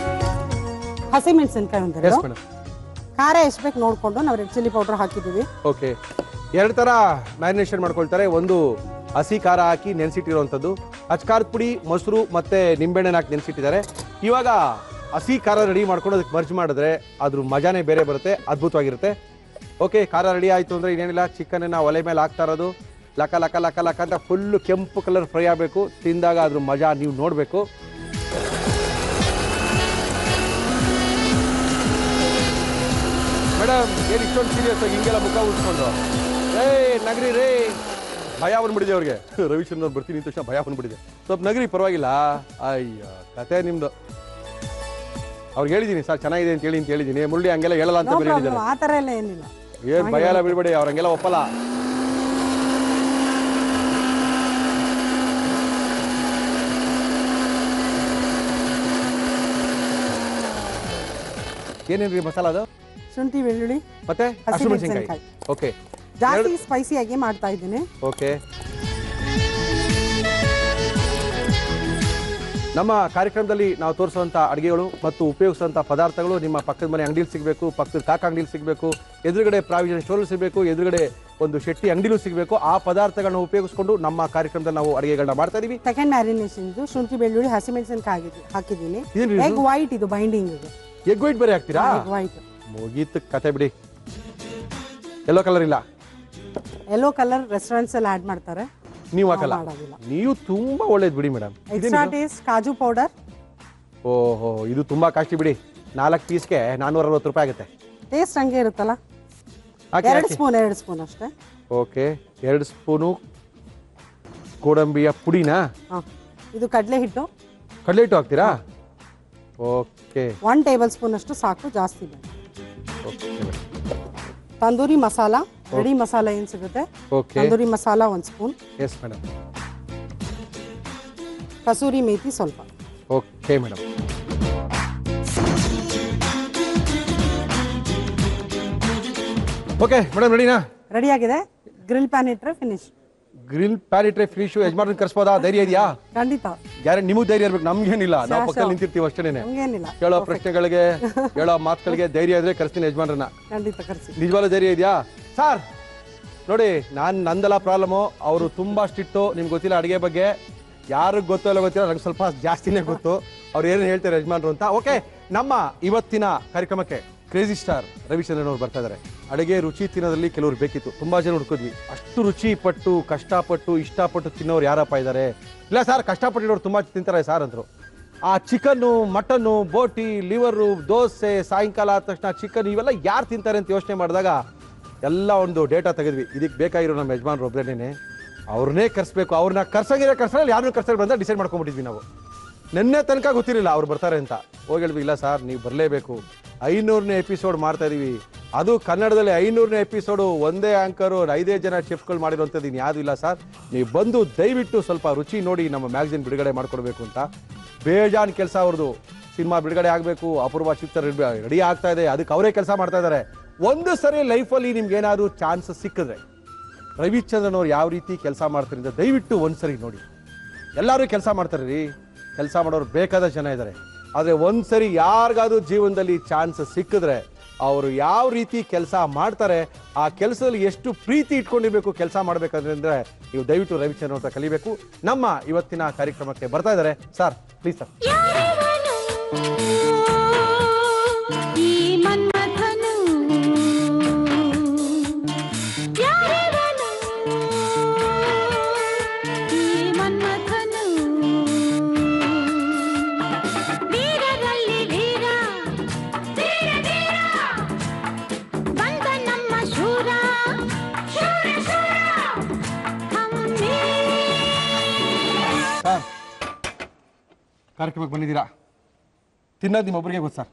ಹಸಿಮೆಣಸಿನಕಾಯಿ ಒಂದು. Yes madam. ಖಾರ ಎಷ್ಟು ಬೇಕು ನೋಡಿಕೊಂಡು ನಾವು ರೆಡ್ ಚಿಲ್ಲಿ ಪೌಡರ್ ಹಾಕಿದ್ದೀವಿ. ಓಕೆ, 2 ಥರ ಮ್ಯಾರಿನೇಷನ್ ಮಾಡ್ಕೊಳ್ತಾರೆ. ಒಂದು ಹಸಿ ಖಾರ ಹಾಕಿ ನೆನೆಸಿಟ್ಟಿರುವಂಥದ್ದು, ಅಚ್ಕಾರದ ಪುಡಿ, ಮೊಸರು ಮತ್ತು ನಿಂಬೆಹಣ್ಣು ಹಾಕಿ ನೆನೆಸಿಟ್ಟಿದ್ದಾರೆ. ಇವಾಗ ಹಸಿ ಖಾರ ರೆಡಿ ಮಾಡ್ಕೊಂಡು ಅದಕ್ಕೆ ಮರ್ಜ್ ಮಾಡಿದ್ರೆ ಅದ್ರ ಮಜಾನೇ ಬೇರೆ ಬರುತ್ತೆ, ಅದ್ಭುತವಾಗಿರುತ್ತೆ. ಓಕೆ, ಖಾರ ರೆಡಿ ಆಯಿತು ಅಂದರೆ ಇನ್ನೇನಿಲ್ಲ, ಚಿಕನ್ನ ಒಲೆ ಮೇಲೆ ಹಾಕ್ತಾ ಇರೋದು. ಲಕ ಲಕ ಲಕ ಲಕ ಅಂತ ಫುಲ್ಲು ಕೆಂಪು ಕಲರ್ ಫ್ರೈ ಆಗಬೇಕು. ತಿಂದಾಗ ಅದ್ರ ಮಜಾ ನೀವು ನೋಡಬೇಕು. ಮೇಡಮ್ ಏನು ಇಷ್ಟೊಂದು ಸೀರಿಯಸ್ ಆಗಿ ಹಿಂಗೆಲ್ಲ ಮುಖ ಉಳಿಸ್ಕೊಂಡು ರೇ ನಗರಿ ರೇ ಭಯ ಬಂದ್ಬಿಟ್ಟಿದೆ ಅವ್ರಿಗೆ. ರವಿಚಂದ್ರ ಅವ್ರು ಬರ್ತೀನಿ ತಕ್ಷಣ ಭಯ ಬಂದ್ಬಿಟ್ಟಿದೆ. ಸ್ವಲ್ಪ ನಗರಿ ಪರವಾಗಿಲ್ಲ. ಅಯ್ಯೋ ಕತೆ ನಿಮ್ದು. ಅವ್ರಿಗೆ ಹೇಳಿದ್ದೀನಿ ಸರ್ ಚೆನ್ನಾಗಿದೆ ಅಂತ ಹೇಳಿದ್ದೀನಿ. ಮುರಳಿ ಹಂಗೆಲ್ಲ ಹೇಳಲ್ಲ ಅಂತ ಬೇರೆ ಹೇಳಿದ್ದಾರೆ. ಆ ಥರ ಎಲ್ಲ ಏನಿಲ್ಲ. ಏನು ಭಯ ಎಲ್ಲ ಬಿಡ್ಬೇಡಿ, ಅವ್ರು ಹಂಗೆಲ್ಲ ಒಪ್ಪಲ್ಲ. ಏನೇನ್ರಿ ಮಸಾಲ ಅದು? ಶುಂಠಿ ಬೆಳ್ಳುಳ್ಳಿ ಮತ್ತೆ ಹಸಿಮೆಣಸಿನಕಾಯಿ. ಓಕೆ, ಜಾಸ್ತಿ ಸ್ಪೈಸಿಯಾಗಿ ಮಾಡ್ತಾ ಇದ್ದೀನಿ. ಓಕೆ. ನಮ್ಮ ಕಾರ್ಯಕ್ರಮದಲ್ಲಿ ನಾವು ತೋರಿಸುವಂಥ ಅಡುಗೆಗಳು ಮತ್ತು ಉಪಯೋಗಿಸುವಂಥ ಪದಾರ್ಥಗಳು ನಿಮ್ಮ ಪಕ್ಕದ ಮನೆ ಅಂಗಡಿಲಿ ಸಿಗಬೇಕು, ಪಕ್ಕದ ಕಾಕ ಅಂಗಡಿಲಿ ಸಿಗಬೇಕು, ಎದುರುಗಡೆ ಪ್ರಾವಿಷನ್ ಸ್ಟೋರಲ್ಲಿ ಸಿಗಬೇಕು, ಎದುರುಗಡೆ ಒಂದು ಶೆಟ್ಟಿ ಅಂಗಡಿಲೂ ಸಿಗಬೇಕು. ಆ ಪದಾರ್ಥಗಳನ್ನ ಉಪಯೋಗಿಸ್ಕೊಂಡು ನಮ್ಮ ಕಾರ್ಯಕ್ರಮದಲ್ಲಿ ನಾವು ಅಡುಗೆಗಳನ್ನ ಮಾಡ್ತಾ ಇದೀವಿ. ಸೆಕೆಂಡ್ ಮ್ಯಾರಿನೇಷನ್ ಇದು ಶುಂಠಿ ಬೆಳ್ಳುಳ್ಳಿ ಹಸಿಮೆಣಸಿನಕಾಯಿ ಹಾಕಿದ್ದೀನಿ. ಇದೇನ್ರಿ ಇದು? ಎಗ್ ವೈಟ್ ಇದು ಬೈಂಡಿಂಗ್. ಎಗ್ ವೈಟ್ ಬೇರೆ ಹಾಕ್ತೀರಾ? ಎಗ್ ವೈಟ್ ಮುಗೀತು ಕತೆ ಬಿಡಿ. ಎಲ್ಲೋ ಕಲರ್ ಇಲ್ಲ. ಯೆಲ್ಲೋ ಕಲರ್ ರೆಸ್ಟೋರೆಂಟ್ಸ್ ಅಲ್ಲಿ ಆಡ್ ಮಾಡ್ತಾರೆ, ನೀವು ಹಾಕಲ್ಲ. ಮಾಡೋದಿಲ್ಲ. ನೀವು ತುಂಬಾ ಒಳ್ಳೇದು ಬಿಡಿ ಮೇಡಮ್. ಎಕ್ಸ್ಟ್ರಾ ಟೇಸ್ಟ್ ಕಾಜು ಪೌಡರ್. ಓಹೋ, ಇದು ತುಂಬಾ ಕಾಸ್ಟ್ಲಿ ಬಿಡಿ. 4 ಪೀಸ್ಗೆ 460 ರೂಪಾಯಿ ಆಗುತ್ತೆ. ಟೇಸ್ಟ್ ಹಂಗೆ ಇರುತ್ತಲ್ಲ. ಹಾಕಿ 2 ಸ್ಪೂನ್ ಅಷ್ಟೇ. ಓಕೆ, 2 ಸ್ಪೂನು ಗೋಡಂಬಿಯ ಪುಡಿನಾ? ಇದು ಕಡಲೆ ಹಿಟ್ಟು. ಕಡಲೆ ಹಿಟ್ಟು ಹಾಕ್ತೀರಾ? ಓಕೆ. 1 ಟೇಬಲ್ ಸ್ಪೂನ್ ಅಷ್ಟು ಸಾಕು, ಜಾಸ್ತಿ ಬೇಡ. ತಂದೂರಿ ಮಸಾಲ, ರೆಡಿ ಮಸಾಲ ಏನು ಸಿಗುತ್ತೆ, tandoori masala 1 spoon. Yes madam. Kasuri methi ಸ್ವಲ್ಪ. Okay madam. ಓಕೆ ಮೇಡಮ್, ರೆಡಿನಾ? ರೆಡಿ ಆಗಿದೆ. ಗ್ರಿಲ್ ಪ್ಯಾನ್ ಇಟ್ರೆ ಫಿನಿಶ್. ಗ್ರಿಲ್ ಪ್ಯಾನ್ ಇಟ್ರೆ ಫಿನಿಶ್. ಯಜಮಾನ್ ಕರ್ಸ್ಬೋದಾ? ಧೈರ್ಯ ಇದೆಯಾ? ಖಂಡಿತ. ಗ್ಯಾರಂಟಿ. ನಿಮಗೆ ಧೈರ್ಯ ಇರ್ಬೇಕು, ನಮ್ಗೇನಿಲ್ಲ. ನಾವು ಪಕ್ಕದಲ್ಲಿ ನಿಂತಿರ್ತೀವಿ ಅಷ್ಟೇನೆ. ಹಂಗೇನಿಲ್ಲ. ಕೇಳೋ ಪ್ರಶ್ನೆಗಳಿಗೆ, ಹೇಳೋ ಮಾತುಗಳಿಗೆ ಧೈರ್ಯ ಇದ್ರೆ ಕರ್ಸ್ತೀನಿ ಯಜಮಾನ್ರನ್ನ. ಖಂಡಿತ ಕರ್ಸಿ. ನಿಜವಾಗ್ಲೂ ಧೈರ್ಯ ಇದೆಯಾ ಸರ್? ನೋಡಿ, ನಂದೆಲ್ಲ ಪ್ರಾಬ್ಲಮು. ಅವರು ತುಂಬಾ ಸ್ಟ್ರಿಕ್ಟು. ನಿಮ್ಗೆ ಗೊತ್ತಿಲ್ಲ ಅಡುಗೆ ಬಗ್ಗೆ. ಯಾರಿಗೆ ಗೊತ್ತೋ ಇಲ್ಲ ಗೊತ್ತಿಲ್ಲ, ನಂಗೆ ಸ್ವಲ್ಪ ಜಾಸ್ತಿನೇ ಗೊತ್ತು ಅವ್ರು ಏನು ಹೇಳ್ತಾರೆ ಯಜಮಾನ್ರು ಅಂತ. ಓಕೆ, ನಮ್ಮ ಇವತ್ತಿನ ಕಾರ್ಯಕ್ರಮಕ್ಕೆ ಕ್ರೇಜಿ ಸ್ಟಾರ್ ರವಿಚಂದ್ರನ್ ಅವರು ಬರ್ತಾ ಇದ್ದಾರೆ. ಅಡುಗೆ ರುಚಿ ತಿನ್ನೋದ್ರಲ್ಲಿ ಕೆಲವರು ಬೇಕಿತ್ತು, ತುಂಬಾ ಜನ ಹುಡುಕಿದ್ವಿ. ಅಷ್ಟು ರುಚಿ ಪಟ್ಟು, ಕಷ್ಟಪಟ್ಟು, ಇಷ್ಟಪಟ್ಟು ತಿನ್ನೋರು ಯಾರಪ್ಪ ಇದ್ದಾರೆ? ಇಲ್ಲ ಸರ್, ಕಷ್ಟಪಟ್ಟಿರೋರು ತುಂಬ ತಿಂತಾರೆ ಸರ್ ಅಂದರು. ಆ ಚಿಕನ್ನು, ಮಟನ್ನು, ಬೋಟಿ, ಲಿವರು, ದೋಸೆ, ಸಾಯಂಕಾಲ ಆದ ತಕ್ಷಣ ಚಿಕನ್, ಇವೆಲ್ಲ ಯಾರು ತಿಂತಾರೆ ಅಂತ ಯೋಚನೆ ಮಾಡಿದಾಗ ಎಲ್ಲ ಒಂದು ಡೇಟಾ ತೆಗೆದ್ವಿ. ಇದಕ್ಕೆ ಬೇಕಾಗಿರೋ ನಮ್ಮ ಯಜಮಾನ್ರು ಒಬ್ಬರೇನೆ, ಅವ್ರನ್ನೇ ಕರ್ಸ್ಬೇಕು. ಅವ್ರನ್ನ ಕರ್ಸಂಗಿರೋ ಕರ್ಸಲ್ಲ, ಯಾರನ್ನೂ ಕರ್ಸೋದು ಬಂದ ಡಿಸೈಡ್ ಮಾಡ್ಕೊಂಡ್ಬಿಟ್ಟಿದ್ವಿ ನಾವು. ನೆನ್ನೆ ತನಕ ಗೊತ್ತಿರಲಿಲ್ಲ ಅವ್ರು ಬರ್ತಾರೆ ಅಂತ. ಹೋಗಿ ಹೇಳಿದ್ವಿ, ಇಲ್ಲ ಸರ್ ನೀವು ಬರಲೇಬೇಕು. 500ನೇ ಎಪಿಸೋಡ್ ಮಾಡ್ತಾ ಇದೀವಿ. ಅದು ಕನ್ನಡದಲ್ಲಿ 500ನೇ ಎಪಿಸೋಡು. ಒಂದೇ ಆ್ಯಂಕರು 5 ಜನ ಚೆಫ್ಗಳು ಮಾಡಿರೋಂಥದ್ದು ಇನ್ನು ಯಾವುದೂ ಇಲ್ಲ ಸರ್. ನೀವು ಬಂದು ದಯವಿಟ್ಟು ಸ್ವಲ್ಪ ರುಚಿ ನೋಡಿ ನಮ್ಮ ಮ್ಯಾಗಝಿನ್ ಬಿಡುಗಡೆ ಮಾಡಿಕೊಡ್ಬೇಕು ಅಂತ. ಬೇಜಾನ್ ಕೆಲಸ ಅವ್ರದ್ದು. ಸಿನಿಮಾ ಬಿಡುಗಡೆ ಆಗಬೇಕು, ಅಪೂರ್ವ ಚಿತ್ರ ರೆಡಿ ಆಗ್ತಾ ಇದೆ, ಅದಕ್ಕೆ ಅವರೇ ಕೆಲಸ ಮಾಡ್ತಾ ಇದ್ದಾರೆ. ಒಂದು ಸರಿ ಲೈಫಲ್ಲಿ ನಿಮ್ಗೆ ಏನಾದರೂ ಚಾನ್ಸ್ ಸಿಕ್ಕಿದ್ರೆ ರವಿಚಂದ್ರನ್ ಅವ್ರು ಯಾವ ರೀತಿ ಕೆಲಸ ಮಾಡ್ತಾರೆ ಅಂತ ದಯವಿಟ್ಟು ಒಂದ್ಸರಿ ನೋಡಿ. ಎಲ್ಲರೂ ಕೆಲಸ ಮಾಡ್ತಾರೆ ರೀ, ಕೆಲಸ ಮಾಡೋರು ಬೇಕಾದ ಜನ ಇದ್ದಾರೆ. ಆದರೆ ಒಂದ್ಸರಿ ಯಾರಿಗಾದ್ರೂ ಜೀವನದಲ್ಲಿ ಚಾನ್ಸ್ ಸಿಕ್ಕಿದ್ರೆ ಅವರು ಯಾವ ರೀತಿ ಕೆಲಸ ಮಾಡ್ತಾರೆ, ಆ ಕೆಲಸದಲ್ಲಿ ಎಷ್ಟು ಪ್ರೀತಿ ಇಟ್ಕೊಂಡಿರ್ಬೇಕು ಕೆಲಸ ಮಾಡಬೇಕಾದ್ರೆ ಅಂದರೆ ನೀವು ದಯವಿಟ್ಟು ರವಿಚಂದ್ರನ್ ಅಂತ ಕಲಿಬೇಕು. ನಮ್ಮ ಇವತ್ತಿನ ಕಾರ್ಯಕ್ರಮಕ್ಕೆ ಬರ್ತಾ ಇದ್ದಾರೆ ಸರ್, ಪ್ಲೀಸ್ ಸರ್. ಕಾರ್ಯಕ್ರಮಕ್ಕೆ ಬಂದಿದ್ದೀರಾ. ತಿನ್ನೋದು ನಿಮ್ಮೊಬ್ಬರಿಗೆ ಗೊತ್ತು ಸರ್,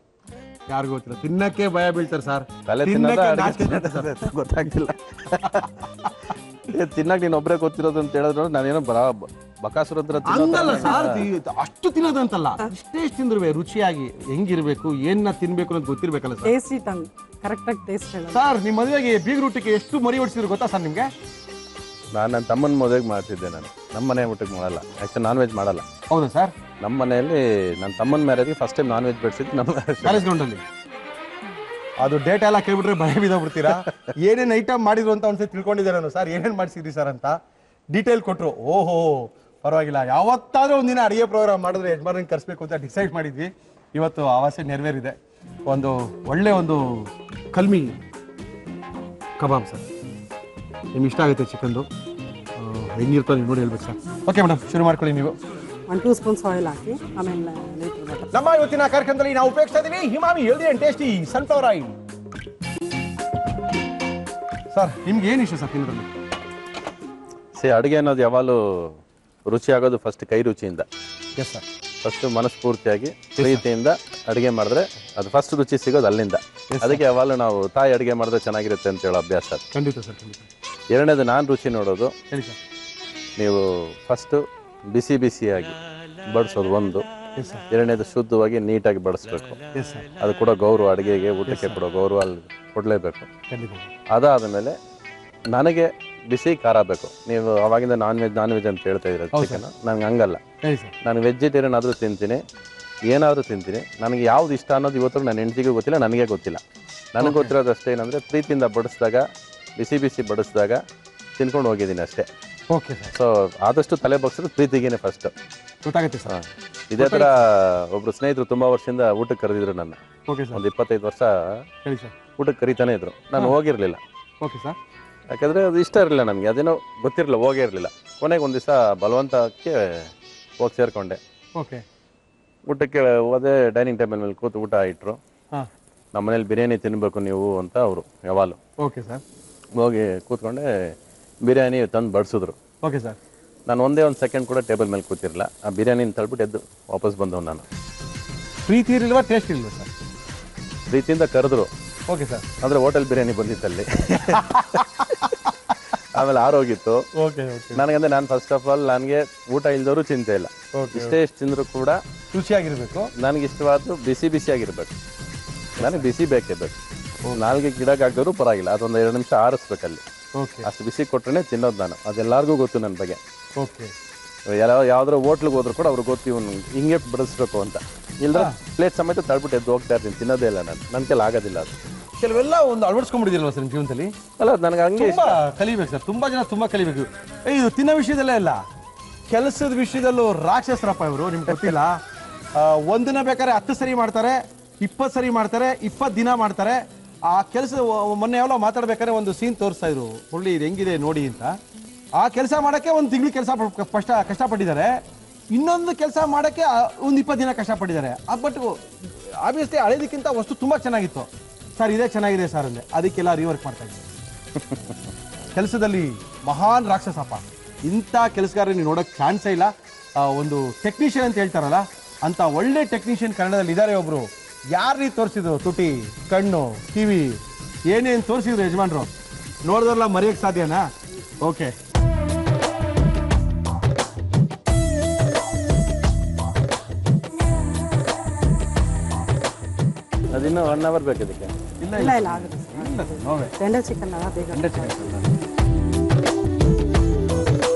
ಯಾರಿಗೂ ಗೊತ್ತಿಲ್ಲ. ತಿನ್ನಕ್ಕೆ ಭಯ ಬೀಳ್ತಾರೆ ಸರ್. ಗೊತ್ತಾಗ್ತಿಲ್ಲ. ತಿನ್ನಕ್ ನೀನ್ ಒಬ್ಬರೇ ಗೊತ್ತಿರೋದು ಅಂತ ಹೇಳಿದ್ರು ನಾನೇನೋ ಬಕಾಸುರ ಹಂಗಲ್ಲ ಸರ್, ಅಷ್ಟು ತಿನ್ನೋದು ಅಂತಲ್ಲ. ಇಷ್ಟೇ ತಿಂದ್ರು ರುಚಿಯಾಗಿ ಹೆಂಗಿರ್ಬೇಕು, ಏನ ತಿನ್ಬೇಕು ಅಂತ ಗೊತ್ತಿರ್ಬೇಕಲ್ಲ ಸರ್. ಟೇಸ್ಟಿ ಟಂಗ್, ಕರೆಕ್ಟಾಗಿ ಟೇಸ್ಟ್ ಹೇಳೋದು. ಸರ್ ನಿಮ್ಮ ಮದುವೆಗೆ ಬೀಗ್ ರೂಟಿಗೆ ಎಷ್ಟು ಮರಿ ಹೊಡಿಸಿದ್ರು ಗೊತ್ತಾ ಸರ್ ನಿಮ್ಗೆ? ನಾನು ನನ್ನ ತಮ್ಮನ ಮದುವೆಗೆ ಮಾಡ್ತಿದ್ದೆ. ನಾನು ನಮ್ಮ ಮನೆ ಊಟಕ್ಕೆ ಮಾಡಲ್ಲ, ಆ್ಯಕ್ಚುಲಿ ನಾನ್ ವೆಜ್ ಮಾಡಲ್ಲ. ಹೌದಾ ಸರ್? ನಮ್ಮ ಮನೆಯಲ್ಲಿ ನನ್ನ ತಮ್ಮನ ಮ್ಯಾರೇಜ್ಗೆ ಫಸ್ಟ್ ಟೈಮ್ ನಾನ್ ವೆಜ್ ಬೆಳೆಸಿದ್ದು ನಮ್ಮ ಪ್ಯಾಲೇಸ್ ಗ್ರೌಂಡಲ್ಲಿ. ಅದು ಡೇಟಾ ಎಲ್ಲ ಕೇಳ್ಬಿಟ್ರೆ ಭಯ ಬಿದ್ದೋಗ್ಬಿಡ್ತೀರಾ. ಏನೇನು ಐಟಮ್ ಮಾಡಿದ್ರು ಅಂತ ಒಂದ್ಸತಿ ತಿಳ್ಕೊಂಡಿದ್ದೆ ನಾನು. ಸರ್ ಏನೇನು ಮಾಡಿಸಿದ್ರಿ ಸರ್ ಅಂತ ಡೀಟೇಲ್ ಕೊಟ್ಟರು. ಓಹೋ ಪರವಾಗಿಲ್ಲ, ಯಾವತ್ತಾದ್ರೂ ಒಂದಿನ ಅಡುಗೆ ಪ್ರೋಗ್ರಾಮ್ ಮಾಡಿದ್ರೆ ಯಜಮಾನನ್ನ ಕರೆಸ್ಬೇಕು ಅಂತ ಡಿಸೈಡ್ ಮಾಡಿದ್ವಿ. ಇವತ್ತು ಆವಾಸೆ ನೆರವೇರಿದೆ. ಒಂದು ಒಳ್ಳೆ ಒಂದು ಕಲ್ಮಿ ಕಬಾಬ್ ಸರ್, ನಿಮ್ಗೆ ಇಷ್ಟ ಆಗುತ್ತೆ ಚಿಕನ್ದು. ಹೆಂಗಿರ್ತದೆ ನೀವು ನೋಡಿ ಹೇಳ್ಬೇಕು ಸರ್. ಓಕೆ ಮೇಡಮ್, ಶುರು ಮಾಡ್ಕೊಳ್ಳಿ ನೀವು. 1-2 ಸ್ಪೂನ್ಸ್ ಆಯಿಲ್ ಹಾಕಿ ಆಮೇಲೆ ಲೀಟ್ರ್ ಬಟರ್. ನಮ್ಮ ಇವತ್ತಿನ ಕಾರ್ಯಕ್ರಮದಲ್ಲಿ ನಾವು ಉಪಯೋಗಿಸ್ತಾ ಇದ್ದೀವಿ Emami healthy and tasty sunflower oil. Sir ನಿಮ್ಗೆ ಏನು ಇಷ್ಟ ಸರ್ ತಿನ್ನೋದ್ರಲ್ಲಿ? ಅಡುಗೆ ಅನ್ನೋದು ಯಾವಾಗಲೂ ರುಚಿ ಆಗೋದು ಫಸ್ಟ್ ಕೈ ರುಚಿಯಿಂದ. Yes sir. ಫಸ್ಟ್ ಮನಸ್ಫೂರ್ತಿಯಾಗಿ ಪ್ರೀತಿಯಿಂದ ಅಡುಗೆ ಮಾಡಿದ್ರೆ ಅದು ಫಸ್ಟ್ ರುಚಿ ಸಿಗೋದು ಅಲ್ಲಿಂದ. ಅದಕ್ಕೆ ಯಾವಾಗಲೂ ನಾವು ತಾಯಿ ಅಡುಗೆ ಮಾಡಿದ್ರೆ ಚೆನ್ನಾಗಿರುತ್ತೆ ಅಂತ ಹೇಳೋ ಅಭ್ಯಾಸ ಅದು. ಖಂಡಿತ ಸರ್, ಖಂಡಿತ. ಎರಡನೇದು ನಾನು ರುಚಿ ನೋಡೋದು. ಹೇಳಿ ಸರ್. ನೀವು ಫಸ್ಟು ಬಿಸಿ ಬಿಸಿಯಾಗಿ ಬಡಿಸೋದು ಒಂದು, ಎರಡನೇದು ಶುದ್ಧವಾಗಿ ನೀಟಾಗಿ ಬಡಿಸ್ಬೇಕು. ಅದು ಕೂಡ ಗೌರವ, ಅಡುಗೆಗೆ ಊಟಕ್ಕೆ ಕೊಡೋ ಗೌರವ ಅಲ್ಲಿ ಕೊಡಲೇಬೇಕು. ಅದಾದ ಮೇಲೆ ನನಗೆ ಬಿಸಿ ಖಾರ ಬೇಕು. ನೀವು ಅವಾಗಿಂದ ನಾನ್ ವೆಜ್ ಅಂತ ಹೇಳ್ತಾ ಇದ್ದೀರ ಚಿಕನ್, ನನಗೆ ಹಂಗಲ್ಲ. ನಾನು ವೆಜಿಟೇರಿಯನ್ ಆದರೂ ತಿಂತೀನಿ, ಏನಾದರೂ ತಿಂತೀನಿ. ನನಗೆ ಯಾವ್ದು ಇಷ್ಟ ಅನ್ನೋದು ಇವತ್ತು ನನ್ನ ಹೆಂಡತಿಗೂ ಗೊತ್ತಿಲ್ಲ, ನನಗೆ ಗೊತ್ತಿಲ್ಲ. ನನಗೆ ಗೊತ್ತಿರೋದು ಅಷ್ಟೇ ಏನಂದರೆ ಪ್ರೀತಿಯಿಂದ ಬಡಿಸಿದಾಗ, ಬಿಸಿ ಬಿಸಿ ಬಡಿಸಿದಾಗ ತಿನ್ಕೊಂಡು ಹೋಗಿದ್ದೀನಿ ಅಷ್ಟೇ. Okay sir. ಸೊ ಆದಷ್ಟು ತಲೆ ಬಗ್ಸೋದು ಪ್ರೀತಿಗೇನೆ ಫಸ್ಟ್ ಗೊತ್ತಾಗುತ್ತೆ ಸರ್. ಇದೇ ಥರ ಒಬ್ರು ಸ್ನೇಹಿತರು ತುಂಬ ವರ್ಷದಿಂದ ಊಟಕ್ಕೆ ಕರೆದಿದ್ರು ನನ್ನ. ಒಂದು 25 ವರ್ಷ ಊಟಕ್ಕೆ ಕರೀತಾನೆ ಇದ್ರು. ನಾನು ಹೋಗಿರಲಿಲ್ಲ. Okay sir. ಯಾಕಂದರೆ ಅದು ಇಷ್ಟ ಇರಲಿಲ್ಲ ನನಗೆ, ಅದೇನೋ ಗೊತ್ತಿರಲಿಲ್ಲ, ಹೋಗೇ ಇರಲಿಲ್ಲ. ಕೊನೆಗೆ ಒಂದು ದಿವಸ ಬಲವಂತಕ್ಕೆ ಹೋಗಿ ಸೇರಿಕೊಂಡೆ. ಓಕೆ. ಊಟಕ್ಕೆ ಹೋದೆ, ಡೈನಿಂಗ್ ಟೇಬಲ್ ಮೇಲೆ ಕೂತು ಊಟ ಇಟ್ಟರು. ನಮ್ಮ ಮನೇಲಿ ಬಿರಿಯಾನಿ ತಿನ್ನಬೇಕು ನೀವು ಅಂತ ಅವರು ಯಾವಾಗಲೂ. Okay sir. ಹೋಗಿ ಕೂತ್ಕೊಂಡೆ, ಬಿರಿಯಾನಿ ತಂದು ಬಡಿಸಿದ್ರು. Okay sir. ನಾನು ಒಂದೇ ಒಂದು ಸೆಕೆಂಡ್ ಕೂಡ ಟೇಬಲ್ ಮೇಲೆ ಕೂತಿರಲಿಲ್ಲ. ಆ ಬಿರಿಯಾನಿನ ತಳ್ಬಿಟ್ಟು ಎದ್ದು ವಾಪಸ್ ಬಂದವು. ನಾನು ಪ್ರೀತಿ ಇರಲಿಲ್ವಾ, ಟೇಸ್ಟ್ ಇರಲಿಲ್ಲ ಸರ್? ಪ್ರೀತಿಯಿಂದ ಕರೆದ್ರು. Okay sir. ಅಂದರೆ ಹೋಟೆಲ್ ಬಿರಿಯಾನಿ ಬಂದಿತ್ತಲ್ಲಿ. ಆಮೇಲೆ ಆರೋಗಿತ್ತು. Okay okay. ನನಗಂದ್ರೆ ನಾನು ಫಸ್ಟ್ ಆಫ್ ಆಲ್ ನನಗೆ ಊಟ ಇಲ್ದವರು ಚಿಂತೆ ಇಲ್ಲ. ಇಷ್ಟೇ ಎಷ್ಟು ತಿಂದರೂ ಕೂಡ ರುಚಿಯಾಗಿರಬೇಕು. ನನಗೆ ಇಷ್ಟವಾದ್ದು ಬಿಸಿ ಬಿಸಿಯಾಗಿರ್ಬೇಕು. ನನಗೆ ಬಿಸಿ ಬೇಕೇ ಬೇಕು. ನಾಲ್ಗೆ ಗಿಡಕ್ಕೆ ಹಾಕಿದ್ರು ಪರವಾಗಿಲ್ಲ, ಅದೊಂದು 2 ನಿಮಿಷ ಆರಿಸ್ಬೇಕಲ್ಲಿ. ಓಕೆ. ಅಷ್ಟು ಬಿಸಿ ಕೊಟ್ಟರೆ ತಿನ್ನೋದು ನಾನು. ಅದೆಲ್ಲರಿಗೂ ಗೊತ್ತು ನನ್ನ ಬಗ್ಗೆ. ಓಕೆ. ಯಾವ್ದಾರ ಹೋಟ್ಲಿಗೆ ಹೋದ್ರು ಕೂಡ ಅವ್ರಿಗೆ ಗೊತ್ತು ಇವನು ಹಿಂಗೆ ಬಡಿಸ್ಬೇಕು ಅಂತ. ಇಲ್ಲ ಪ್ಲೇಟ್ ಸಮೇತ ತಳ್ಬಿಟ್ಟು ಎದ್ದು ಹೋಗ್ತಾ ಇರ್ತೀನಿ, ತಿನ್ನೋದೇ ಇಲ್ಲ ನಾನು. ನನ್ನ ಕೈಲಿ ಆಗೋದಿಲ್ಲ ಅದು. ಕೆಲವೆಲ್ಲ ಒಂದು ಅಳವಡಿಸ್ಕೊಂಡ್ಬಿಟ್ಟಿದ್ದೀರಲ್ವ ಸರ್ ನಿಮ್ಮ ಜೀವನದಲ್ಲಿ? ಅಲ್ಲ, ನನಗೆ ಹಂಗೆ ತುಂಬ ಕಲಿಬೇಕು ಸರ್. ತುಂಬ ಜನ ತುಂಬ ಕಲಿಬೇಕು. ಇದು ತಿನ್ನೋ ವಿಷಯದಲ್ಲೇ ಇಲ್ಲ, ಕೆಲಸದ ವಿಷಯದಲ್ಲೂ ರಾಕ್ಷಸರಪ್ಪ ಇವರು. ನಿಮ್ಗೆ ಗೊತ್ತಿಲ್ಲ, ಒಂದಿನ ಬೇಕಾದ್ರೆ 10 ಸರಿ ಮಾಡ್ತಾರೆ, 20 ಸರಿ ಮಾಡ್ತಾರೆ, 20 ದಿನ ಮಾಡ್ತಾರೆ. ಆ ಕೆಲಸ ಮೊನ್ನೆ ಯಾವಲ್ಲ ಮಾತಾಡ್ಬೇಕಾದ್ರೆ ಒಂದು ಸೀನ್ ತೋರಿಸ್ತಾ ಇದ್ರು, ಹುಳ್ಳಿ ಇದು ಹೆಂಗಿದೆ ನೋಡಿ ಅಂತ. ಆ ಕೆಲಸ ಮಾಡೋಕ್ಕೆ 1 ತಿಂಗಳು ಕೆಲಸ ಕಷ್ಟಪಟ್ಟಿದ್ದಾರೆ. ಇನ್ನೊಂದು ಕೆಲಸ ಮಾಡೋಕ್ಕೆ ಒಂದು 20 ದಿನ ಕಷ್ಟಪಟ್ಟಿದ್ದಾರೆ. ಬಟ್ ಆಬ್ವಿಯಸ್ಲಿ ಹಳೇದಕ್ಕಿಂತ ವಸ್ತು ತುಂಬ ಚೆನ್ನಾಗಿತ್ತು ಸರ್. ಇದೇ ಚೆನ್ನಾಗಿದೆ ಸರ್ ಅಂದೆ, ಅದಕ್ಕೆಲ್ಲ ರಿವರ್ಕ್ ಮಾಡ್ತಾ ಇದ್ದಾರೆ. ಕೆಲಸದಲ್ಲಿ ಮಹಾನ್ ರಾಕ್ಷಸಪ್ಪ. ಇಂಥ ಕೆಲಸಗಾರ ನೀವು ನೋಡೋಕ್ಕೆ ಚಾನ್ಸೇ ಇಲ್ಲ. ಒಂದು ಟೆಕ್ನಿಷಿಯನ್ ಅಂತ ಹೇಳ್ತಾರಲ್ಲ, ಅಂಥ ಒಳ್ಳೆ ಟೆಕ್ನಿಷಿಯನ್ ಕನ್ನಡದಲ್ಲಿ ಇದ್ದಾರೆ ಒಬ್ರು. ಯಾರು ತೋರಿಸಿದ್ರು, ತುಟಿ, ಕಣ್ಣು, ಕಿವಿ, ಏನೇನು ತೋರಿಸಿದ್ರು ಯಜಮಾನ್ರು, ನೋಡಿದ್ರಲ್ಲ ಮರೆಯೋಕ್ಕೆ ಸಾಧ್ಯನಾ? ಓಕೆ. ಅದಿನ್ನೂ 1 ಅವರ್ ಬೇಕು ಇದಕ್ಕೆ. ಇಲ್ಲ ಇಲ್ಲ ಆಗುತ್ತೆ ಸರ್. ಟೆಂಡರ್ ಚಿಕನ್ ಅಲ್ಲ, ಬೇಗ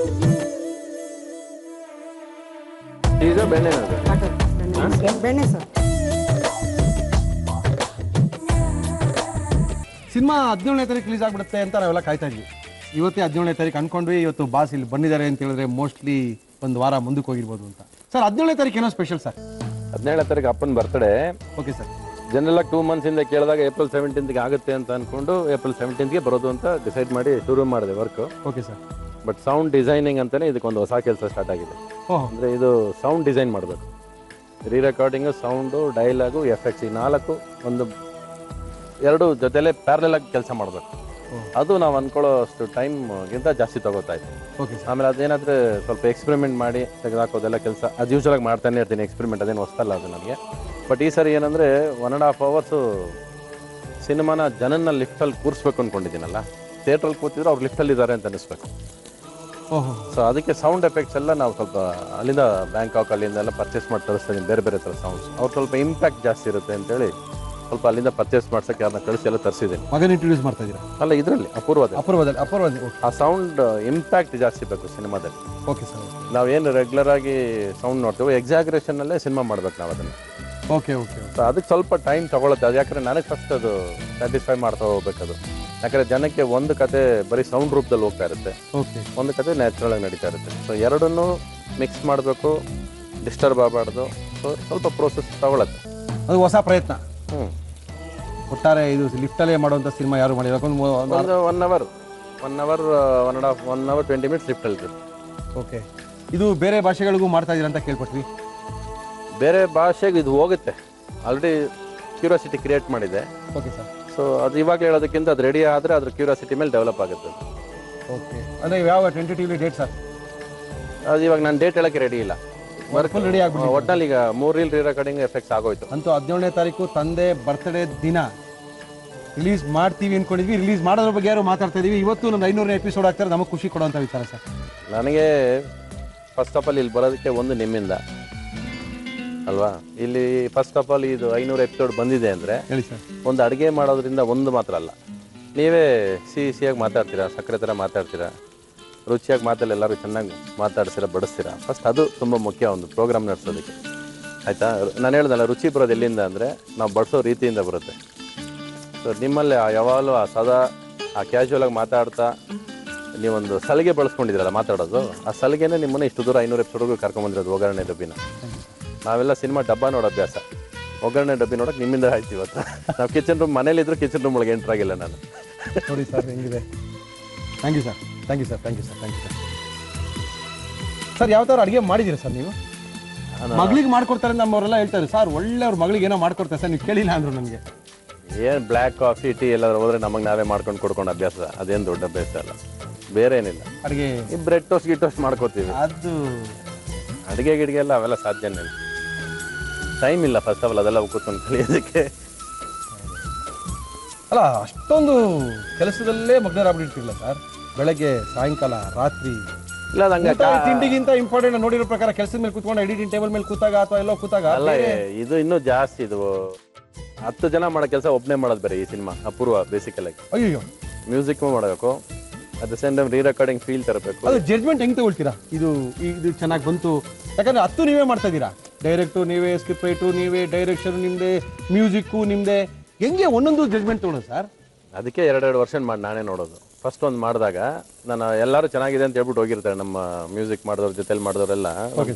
ಈಗ ಬೆಣ್ಣೆ ಬೆಣ್ಣೆ ಸರ್. ಸಿನಿಮಾ 17ನೇ ತಾರೀಕು ರಿಲೀಸ್ ಆಗಿಬಿಡುತ್ತೆ ಅಂತ ನಾವೆಲ್ಲ ಕಾಯ್ತಾ ಇದ್ವಿ. ಇವತ್ತೇ 17ನೇ ತಾರೀಕು ಅನ್ಕೊಂಡ್ವಿ. ಇವತ್ತು ಬಾಸ್ ಇಲ್ಲಿ ಬಂದಿದ್ದಾರೆ ಅಂತ ಹೇಳಿದ್ರೆ ಮೋಸ್ಟ್ಲಿ ಒಂದು ವಾರ ಮುಂದಕ್ಕೆ ಹೋಗಿರ್ಬೋದು ಅಂತ. ಸರ್ 17ನೇ ತಾರೀಕು ಏನೋ ಸ್ಪೆಷಲ್ ಸರ್? 17ನೇ ತಾರೀಕು ಅಪ್ಪನ birthday. Okay sir. General 2 months ಇಂದ ಕೇಳಿದಾಗ ಏಪ್ರಿಲ್ 17ಗೆ ಆಗುತ್ತೆ ಅಂತ ಅನ್ಕೊಂಡು ಏಪ್ರಿಲ್ 17ಗೆ ಬರೋದು ಅಂತ ಡಿಸೈಡ್ ಮಾಡಿ ಶುರು ಮಾಡಿದೆ work. Okay sir. But sound designing ಅಂತಾನೆ ಇದಕ್ಕೊಂದು ಹೊಸ ಕೆಲಸ ಸ್ಟಾರ್ಟ್ ಆಗಿದೆ. ಅಂದರೆ ಇದು ಸೌಂಡ್ ಡಿಸೈನ್ ಮಾಡಬೇಕು. ರೀ ರೆಕಾರ್ಡಿಂಗು, ಸೌಂಡು, ಡೈಲಾಗು, ಎಫೆಕ್ಟ್ಸ್, ಈ 4 2 ಜೊತೆಲೇ ಪ್ಯಾರಲಲ್ ಆಗಿ ಕೆಲಸ ಮಾಡಬೇಕು. ಅದು ನಾವು ಅಂದ್ಕೊಳ್ಳೋ ಅಷ್ಟು ಟೈಮ್ಗಿಂತ ಜಾಸ್ತಿ ತಗೋತಾ ಇತ್ತು. ಓಕೆ. ಆಮೇಲೆ ಅದೇನಾದರೆ ಸ್ವಲ್ಪ ಎಕ್ಸ್ಪೆರಿಮೆಂಟ್ ಮಾಡಿ ತೆಗೆದಾಕೋದೆಲ್ಲ ಕೆಲಸ ಅದು ಯೂಶ್ವಲಾಗಿ ಮಾಡ್ತಾನೆ ಇರ್ತೀನಿ. ಎಕ್ಸ್ಪೆರಿಮೆಂಟ್ ಅದೇನು ಹೊಸ್ತಲ್ಲ ಅದು ನನಗೆ. ಬಟ್ ಈ ಸರಿ ಏನಂದರೆ 1.5 ಅವರ್ಸು ಸಿನಿಮಾನ ಜನನ ಲಿಫ್ಟಲ್ಲಿ ಕೂರಿಸ್ಬೇಕು ಅಂದ್ಕೊಂಡಿದ್ದೀನಲ್ಲ. ಥಿಯೇಟ್ರಲ್ಲಿ ಕೂತಿದ್ರು ಅವ್ರು ಲಿಫ್ಟಲ್ಲಿದ್ದಾರೆ ಅಂತ ಅನ್ನಿಸ್ಬೇಕು. ಸೊ ಅದಕ್ಕೆ ಸೌಂಡ್ ಎಫೆಕ್ಟ್ಸ್ ಎಲ್ಲ ನಾವು ಸ್ವಲ್ಪ ಅಲ್ಲಿಂದ ಬ್ಯಾಂಕಾಕ್ ಅಲ್ಲಿಂದ ಪರ್ಚೇಸ್ ಮಾಡಿ ತರಿಸ್ತಾ ಇದ್ದೀನಿ, ಬೇರೆ ಬೇರೆ ಥರ ಸೌಂಡ್ಸ್. ಅವ್ರು ಸ್ವಲ್ಪ ಇಂಪ್ಯಾಕ್ಟ್ ಜಾಸ್ತಿ ಇರುತ್ತೆ ಅಂತೇಳಿ ಸ್ವಲ್ಪ ಅಲ್ಲಿಂದ ಪರ್ಚೇಸ್ ಮಾಡ್ಸೋಕ್ಕೆ ಯಾರನ್ನ ಕಳಿಸಿ ಎಲ್ಲ ತರಿಸಿದ್ದೀನಿ. ಮಗನ ಇಂಟ್ರೊಡ್ಯೂಸ್ ಮಾಡ್ತಾ ಇದ್ದೀರಾ? ಅಲ್ಲ, ಇದರಲ್ಲಿ ಅಪೂರ್ವದಲ್ಲಿ ಆ ಸೌಂಡ್ ಇಂಪ್ಯಾಕ್ಟ್ ಜಾಸ್ತಿ ಬೇಕು ಸಿನಿಮಾದಲ್ಲಿ. Okay sir. ನಾವೇನು ರೆಗ್ಯುಲರ್ ಆಗಿ ಸೌಂಡ್ ನೋಡ್ತೀವಿ, ಎಕ್ಸಾಗ್ರೇಷನಲ್ಲೇ ಸಿನಿಮಾ ಮಾಡ್ಬೇಕು ನಾವು ಅದನ್ನು. Okay okay. ಸೊ ಅದಕ್ಕೆ ಸ್ವಲ್ಪ ಟೈಮ್ ತೊಗೊಳುತ್ತೆ. ಅದು ಯಾಕಂದರೆ ನನಗೆ ಫಸ್ಟ್ ಅದು ಸ್ಯಾಟಿಸ್ಫೈ ಮಾಡ್ತಾ ಹೋಗ್ಬೇಕದು. ಯಾಕಂದರೆ ಜನಕ್ಕೆ ಒಂದು ಕತೆ ಬರೀ ಸೌಂಡ್ ರೂಪದಲ್ಲಿ ಹೋಗ್ತಾ ಇರುತ್ತೆ, ಓಕೆ, ಒಂದು ಕತೆ ನ್ಯಾಚುರಲ್ ಆಗಿ ನಡೀತಾ ಇರುತ್ತೆ. ಸೊ ಎರಡನ್ನೂ ಮಿಕ್ಸ್ ಮಾಡಬೇಕು, ಡಿಸ್ಟರ್ಬ್ ಆಗಬಾರ್ದು. ಸೊ ಸ್ವಲ್ಪ ಪ್ರೋಸೆಸ್ ತಗೊಳತ್ತೆ. ಅದು ಹೊಸ ಪ್ರಯತ್ನ. ಒಟ್ಟಾರೆ ಇದು ಲಿಫ್ಟಲ್ಲೇ ಮಾಡುವಂಥ ಸಿನಿಮಾ ಯಾರು ಮಾಡಿಲ್ಲ. ಒಂದು 1 ಅವರ್ 1 hour 1 hour 20 minutes ಲಿಫ್ಟಲ್ಲಿ. ಓಕೆ, ಇದು ಬೇರೆ ಭಾಷೆಗಳಿಗೂ ಮಾಡ್ತಾ ಇದ್ದೀರಾ ಅಂತ ಕೇಳ್ಪಟ್ವಿ. ಬೇರೆ ಭಾಷೆಗೆ ಇದು ಹೋಗುತ್ತೆ, ಆಲ್ರೆಡಿ ಕ್ಯೂರಿಯಾಸಿಟಿ ಕ್ರಿಯೇಟ್ ಮಾಡಿದೆ. Okay sir. ಸೊ ಅದು ಇವಾಗ ಹೇಳೋದಕ್ಕಿಂತ ಅದು ರೆಡಿ ಆದರೆ ಅದ್ರ ಕ್ಯೂರಿಯಾಸಿಟಿ ಮೇಲೆ ಡೆವಲಪ್ ಆಗುತ್ತೆ. ಓಕೆ, ಅಂದರೆ ಯಾವ ಟೆಂಟೇಟಿವ್ಲಿ ಡೇಟ್ ಸರ್? ಅದು ಇವಾಗ ನಾನು ಡೇಟ್ ಹೇಳೋಕ್ಕೆ ರೆಡಿ ಇಲ್ಲ. ಫುಲ್ ರೆಡಿ ಆಗ್ಬಿಟ್ಟು ಒಟ್ಟಿನಲ್ಲಿ ಈಗ 3 ರೀಲ್ ರೀರೆಕಾರ್ಡಿಂಗ್ ಎಫೆಕ್ಟ್ಸ್ ಆಗೋಯ್ತು. ಅಂತೂ 17ನೇ ತಾರೀಕು ತಂದೆ ಬರ್ತ್ಡೇ ದಿನ ರಿಲೀಸ್ ಮಾಡ್ತೀವಿ ಅಂದ್ಕೊಂಡಿದ್ವಿ. ರಿಲೀಸ್ ಮಾಡೋದ್ರ ಬಗ್ಗೆ ಯಾರು ಮಾತಾಡ್ತಾ ಇದೀವಿ. ಇವತ್ತು ನಮ್ಮ 500ನೇ ಎಪಿಸೋಡ್ ಆಗ್ತಾರೆ, ನಮಗೆ ಖುಷಿ ಕೊಡುವಂಥ ವಿಚಾರ ಸರ್. ನನಗೆ ಫಸ್ಟ್ ಆಫ್ ಆಲ್ ಇಲ್ಲಿ ಬರೋದಕ್ಕೆ ಒಂದು ನಿಮ್ಮಿಂದ ಅಲ್ವಾ. ಇಲ್ಲಿ ಫಸ್ಟ್ ಆಫ್ ಆಲ್ ಇದು 500 ಎಪಿಸೋಡ್ ಬಂದಿದೆ ಅಂದರೆ ಹೇಳಿ ಸರ್. ಒಂದು ಅಡುಗೆ ಮಾಡೋದ್ರಿಂದ ಒಂದು ಮಾತ್ರ ಅಲ್ಲ, ನೀವೇ ಸಿಹಿಯಾಗಿ ಮಾತಾಡ್ತೀರಾ, ಸಕ್ಕರೆ ಥರ ಮಾತಾಡ್ತೀರಾ, ರುಚಿಯಾಗಿ ಮಾತಲ್ಲಿ ಎಲ್ಲರೂ ಚೆನ್ನಾಗಿ ಮಾತಾಡ್ತೀರಾ, ಬಡಿಸ್ತೀರಾ. ಫಸ್ಟ್ ಅದು ತುಂಬ ಮುಖ್ಯ ಒಂದು ಪ್ರೋಗ್ರಾಮ್ ನಡೆಸೋದಕ್ಕೆ, ಆಯಿತಾ. ನಾನು ಹೇಳ್ದಲ್ಲ, ರುಚಿ ಬರೋದು ಎಲ್ಲಿಂದ ಅಂದರೆ ನಾವು ಬಡಿಸೋ ರೀತಿಯಿಂದ ಬರುತ್ತೆ. ಸೊ ನಿಮ್ಮಲ್ಲಿ ಯಾವಾಗಲೂ ಸದಾ ಕ್ಯಾಶುವಲಾಗಿ ಮಾತಾಡ್ತಾ ನೀವೊಂದು ಸಲಿಗೆ ಬಳಸ್ಕೊಂಡಿದ್ದೀರಲ್ಲ ಮಾತಾಡೋದು, ಆ ಸಲಿಗೆನೇ ನಿಮ್ಮನ್ನು ಇಷ್ಟು ದೂರ 500 ಎಪಿಸೋಡ್ಗೂ ಕರ್ಕೊಂಬಂದಿರೋದು. ಒಗ್ಗರಣೆ ಡಬ್ಬಿನ ನಾವೆಲ್ಲ ಸಿನಿಮಾ ಡಬ್ಬ ನೋಡೋ ಅಭ್ಯಾಸ, ಒಗ್ಗರಣೆ ಡಬ್ಬಿ ನೋಡೋಕೆ ನಿಮ್ಮಿಂದ ಆಯ್ತು ಇವತ್ತು. ನಾವು ಕಿಚನ್ ರೂಮ್ ಮನೇಲಿದ್ರು ಕಿಚನ್ ರೂಮ್ ಒಳಗೆ ಎಂಟ್ರ್ ಆಗಿಲ್ಲ ನಾನು. ನೋಡಿ ಸರ್ ಹೆಂಗಿದೆ. Thank you sir, thank you sir, thank you sir, thank you sir. Sir ಯಾವ ಥರ ಅಡುಗೆ ಮಾಡಿದ್ದೀರಾ ಸರ್ ನೀವು? ಮಗಳಿಗೆ ಮಾಡ್ಕೊಡ್ತಾರೆ ಅಂತ ನಮ್ಮವರೆಲ್ಲ ಹೇಳ್ತಾರೆ ಸರ್, ಒಳ್ಳೆ ಅವ್ರ ಮಗಳಿಗೆ ಏನೋ ಮಾಡ್ಕೊಡ್ತಾರೆ ಸರ್, ನೀವು ಕೇಳಿಲ್ಲ ಅಂದರು ನನಗೆ. ಏನು ಬ್ಲ್ಯಾಕ್ ಕಾಫಿ ಟೀ ಎಲ್ಲಾದ್ರೂ ಹೋದ್ರೆ ನಮಗೆ ನಾವೇ ಮಾಡ್ಕೊಂಡು ಕೊಡ್ಕೊಂಡು ಅಭ್ಯಾಸ, ಅದೇನು ದೊಡ್ಡ ಅಭ್ಯಾಸ ಅಲ್ಲ, ಬೇರೆ ಏನಿಲ್ಲ. ಅಡುಗೆ ಈ ಬ್ರೆಡ್ ಟೋಸ್ಟ್ ಗಿಟೋಸ್ಟ್ ಮಾಡ್ಕೋತೀವಿ, ಅದು ಅಡುಗೆ ಗಿಡಿಗೆ ಎಲ್ಲ ಅವೆಲ್ಲ ಸಾಧ್ಯನೇ ಇಲ್ಲ. ಟೈಮ್ ಇಲ್ಲ ಫಸ್ಟ್ ಆಫ್ ಆಲ್ ಅದೆಲ್ಲ ಕೂತ್ಕೊಂಡು ಕಲಿಯೋದಕ್ಕೆ. ಅಲ್ಲ, ಅಷ್ಟೊಂದು ಕೆಲಸದಲ್ಲೇ ಮಗ್ನರಾಗ್ಬಿಟ್ಟಿರ್ತಿಲ್ಲ ಸರ್. ಬೆಳಗ್ಗೆ ಸಾಯಂಕಾಲ ರಾತ್ರಿ ಇಲ್ಲ ಹಂಗೆ ತಿಂಡಿಗಿಂತ ಇಂಪಾರ್ಟೆಂಟ್ ನೋಡಿರೋ ಪ್ರಕಾರ ಕೆಲಸದ ಮೇಲೆ ಕೂತ್ಕೊಂಡು ಎಡಿಟಿಂಗ್ ಟೇಬಲ್ ಮೇಲೆ ಕೂತಾಗ ಅಥವಾ ಎಲ್ಲೋ ಕೂತಾಗ ಅಲ್ಲ, ಇದು ಇನ್ನೂ ಜಾಸ್ತಿ. ಇದು 10 ಜನ ಮಾಡೋ ಕೆಲಸ ಒಬ್ಬನೇ ಮಾಡೋದು ಬೇರೆ ಈ ಸಿನಿಮಾ. ಅಪೂರ್ವ ಬೇಸಿಕಲ್ ಆಗಿ ಅಯ್ಯೋ ಮ್ಯೂಸಿಕ್ ಮಾಡಬೇಕು, at the same time re recording feel ತರಬೇಕು. ಅದು ಜಡ್ಜ್ಮೆಂಟ್ ಹೆಂಗೆ ತಗೊಳ್ತೀರಾ? ಇದು ಚೆನ್ನಾಗಿ ಬಂತು ಯಾಕಂದ್ರೆ 10 ನೀವೇ ಮಾಡ್ತಾ ಇದ್ದೀರಾ, ಡೈರೆಕ್ಟು ನೀವೇ, ಸ್ಕ್ರಿಪ್ಟ್ ರೈಟು ನೀವೇ, ಡೈರೆಕ್ಷನ್ ನಿಮ್ಮದೇ, ಮ್ಯೂಸಿಕ್ಕು ನಿಮ್ಮದೇ, ಹೆಂಗೆ ಒಂದೊಂದು ಜಡ್ಜ್ಮೆಂಟ್ ತೊಗೊಳೋದು ಸರ್? ಅದಕ್ಕೆ 2 ವರ್ಷ ಮಾಡಿ ನಾನೇ ನೋಡೋದು. ಫಸ್ಟ್ ಒಂದು ಮಾಡಿದಾಗ ನಾನು ಎಲ್ಲರೂ ಚೆನ್ನಾಗಿದೆ ಅಂತ ಹೇಳ್ಬಿಟ್ಟು ಹೋಗಿರ್ತಾರೆ, ನಮ್ಮ ಮ್ಯೂಸಿಕ್ ಮಾಡಿದವ್ರ ಜೊತೆಲಿ ಮಾಡಿದವರೆಲ್ಲ,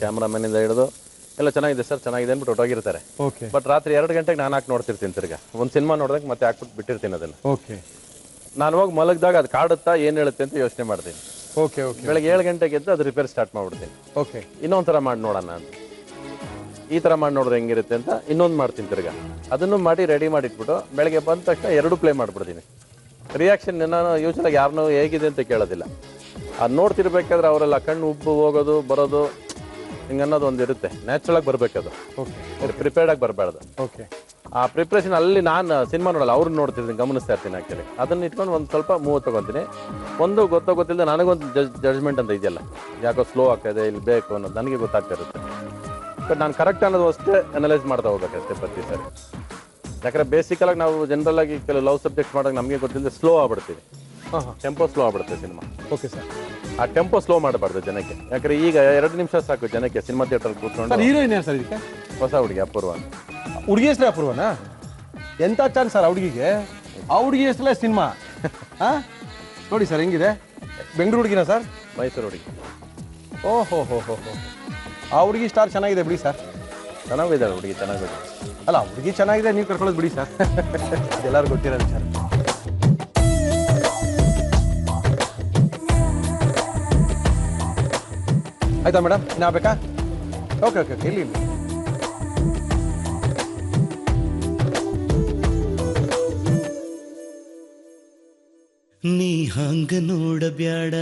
ಕ್ಯಾಮ್ರಾಮನ್ನಿಂದ ಹಿಡಿದು ಎಲ್ಲ ಚೆನ್ನಾಗಿದೆ ಸರ್ ಚೆನ್ನಾಗಿದೆ ಅಂದ್ಬಿಟ್ಟು ಹೊಟ್ಟೋಗಿರ್ತಾರೆ. ಓಕೆ. ಬಟ್ ರಾತ್ರಿ 2 ಗಂಟೆಗೆ ನಾನು ಹಾಕಿ ನೋಡ್ತಿರ್ತೀನಿ ತಿರ್ಗಾ. ಒಂದು ಸಿನಿಮಾ ನೋಡಿದಾಗ ಮತ್ತೆ ಹಾಕ್ಬಿಟ್ಟು ಬಿಟ್ಟಿರ್ತೀನಿ ಅದನ್ನು. ಓಕೆ. ನಾನು ಹೋಗಿ ಮಲಗಿದಾಗ ಅದು ಕಾಡುತ್ತಾ ಏನು ಹೇಳುತ್ತೆ ಅಂತ ಯೋಚನೆ ಮಾಡ್ತೀನಿ. Okay okay. ಬೆಳಗ್ಗೆ 7 ಗಂಟೆಗೆ ಎದ್ದು ಅದು ರಿಪೇರ್ ಸ್ಟಾರ್ಟ್ ಮಾಡ್ಬಿಡ್ತೀನಿ. ಓಕೆ. ಇನ್ನೊಂದು ಥರ ಮಾಡಿ ನೋಡೋಣ ಅಂತ, ಈ ಥರ ಮಾಡಿ ನೋಡಿದ್ರೆ ಹೆಂಗಿರುತ್ತೆ ಅಂತ ಇನ್ನೊಂದು ಮಾಡ್ತೀನಿ ತಿರ್ಗಾ. ಅದನ್ನು ಮಾಡಿ ರೆಡಿ ಮಾಡಿಟ್ಬಿಟ್ಟು ಬೆಳಗ್ಗೆ ಬಂದ ತಕ್ಷಣ 2 ಪ್ಲೇ ಮಾಡಿಬಿಡ್ತೀನಿ. ರಿಯಾಕ್ಷನ್ ನಾನು ಯೂಶ್ವಲಾಗಿ ಯಾರನ್ನೂ ಹೇಗಿದೆ ಅಂತ ಕೇಳೋದಿಲ್ಲ. ಅದು ನೋಡ್ತಿರ್ಬೇಕಾದ್ರೆ ಅವರೆಲ್ಲ ಕಣ್ಣು ಉಬ್ಬು ಹೋಗೋದು ಬರೋದು ಹಿಂಗೆ ಅನ್ನೋದು ಒಂದು ಇರುತ್ತೆ, ನ್ಯಾಚುರಲಾಗಿ ಬರಬೇಕದು. ಓಕೆ. ಪ್ರಿಪೇರ್ಡಾಗಿ ಬರಬಾರ್ದು. ಓಕೆ. ಆ ಪ್ರಿಪ್ರೇಷನ್ ಅಲ್ಲಿ ನಾನು ಸಿನಿಮಾ ನೋಡಲ್ಲ, ಅವ್ರನ್ನ ನೋಡ್ತಿರ್ತೀನಿ, ಗಮನಿಸ್ತಾ ಇರ್ತೀನಿ. ಆ್ಯಕ್ಚುಲಿ ಅದನ್ನ ಇಟ್ಕೊಂಡು ಒಂದು ಸ್ವಲ್ಪ ಮೂವ್ ತೊಗೊತೀನಿ. ಒಂದು ಗೊತ್ತಿಲ್ಲದೆ ನನಗೊಂದು ಜಡ್ಜ್ಮೆಂಟ್ ಅಂತ ಇದೆಯಲ್ಲ, ಯಾಕೋ ಸ್ಲೋ ಆಗ್ತಾಯಿದೆ, ಇಲ್ಲಿ ಬೇಕು ಅನ್ನೋದು ನನಗೆ ಗೊತ್ತಾಗ್ತಾ ಇರುತ್ತೆ. ಬಟ್ ನಾನು ಕರೆಕ್ಟ್ ಅನ್ನೋದು ಅಷ್ಟೇ ಅನಲೈಸ್ ಮಾಡ್ತಾ ಹೋಗ್ಬೇಕಷ್ಟೇ ಪ್ರತಿ ಸರಿ. ಯಾಕಂದರೆ ಬೇಸಿಕಲಾಗಿ ನಾವು ಜನರಲಾಗಿ ಕೆಲವು ಲವ್ ಸಬ್ಜೆಕ್ಟ್ ಮಾಡೋಕೆ ನಮಗೆ ಗೊತ್ತಿಲ್ಲದೆ ಸ್ಲೋ ಆಗ್ಬಿಡ್ತೀವಿ. ಟೆಂಪೋ ಸ್ಲೋ ಆಗ್ಬಿಡುತ್ತೆ ಸಿನಿಮಾ. Okay sir. ಆ ಟೆಂಪೋ ಸ್ಲೋ ಮಾಡಬಾರ್ದು ಜನಕ್ಕೆ. ಯಾಕಂದರೆ ಈಗ 2 ನಿಮಿಷ ಸಾಕು ಜನಕ್ಕೆ ಸಿನಿಮಾ ಥಿಯೇಟರ್ ಕೂತ್ಕೊಂಡು. ಹೀರೋಯಿನ್ ಯಾರು ಸರ್ ಇದಕ್ಕೆ? ಹೊಸ ಹುಡುಗಿ ಅಪೂರ್ವ ಅಂತ. ಹುಡುಗಿ ಹೆಸರೇ ಅಪೂರ್ವನಾ? ಎಂಥ ಚಾನ್ಸ್ ಸರ್ ಆ ಹುಡುಗಿಗೆ? ಆ ಹುಡುಗಿ ಹೆಸರಲ್ಲೇ ಸಿನಿಮಾ. ಹಾಂ ನೋಡಿ ಸರ್ ಹೆಂಗಿದೆ. ಬೆಂಗಳೂರು ಹುಡುಗಿನಾ ಸರ್? ಮೈಸೂರು ಹುಡುಗಿ. ಓಹೋ ಹೋ ಹೋ ಹೋ. ಆ ಹುಡುಗಿ ಸ್ಟಾರ್ ಚೆನ್ನಾಗಿದೆ ಬಿಡಿ ಸರ್. ಚೆನ್ನಾಗಿದ್ದಾಳೆ ಹುಡುಗಿ, ಚೆನ್ನಾಗಿದೆ. ಅಲ್ಲ ಹುಡುಗಿ ಚೆನ್ನಾಗಿದೆ, ನೀವು ಕರ್ಕೊಳ್ಳೋದು ಬಿಡಿ ಸರ್. ಅದೆಲ್ಲರೂ ಗೊತ್ತಿರೋದು ಸರ್. ಆಯ್ತಾ ಮೇಡಮ್, ಇನ್ನು ಬೇಕಾ? Okay okay okay. ಇಲ್ಲಿ ನೀ ಹಂಗ ನೋಡಬ್ಯಾಡ,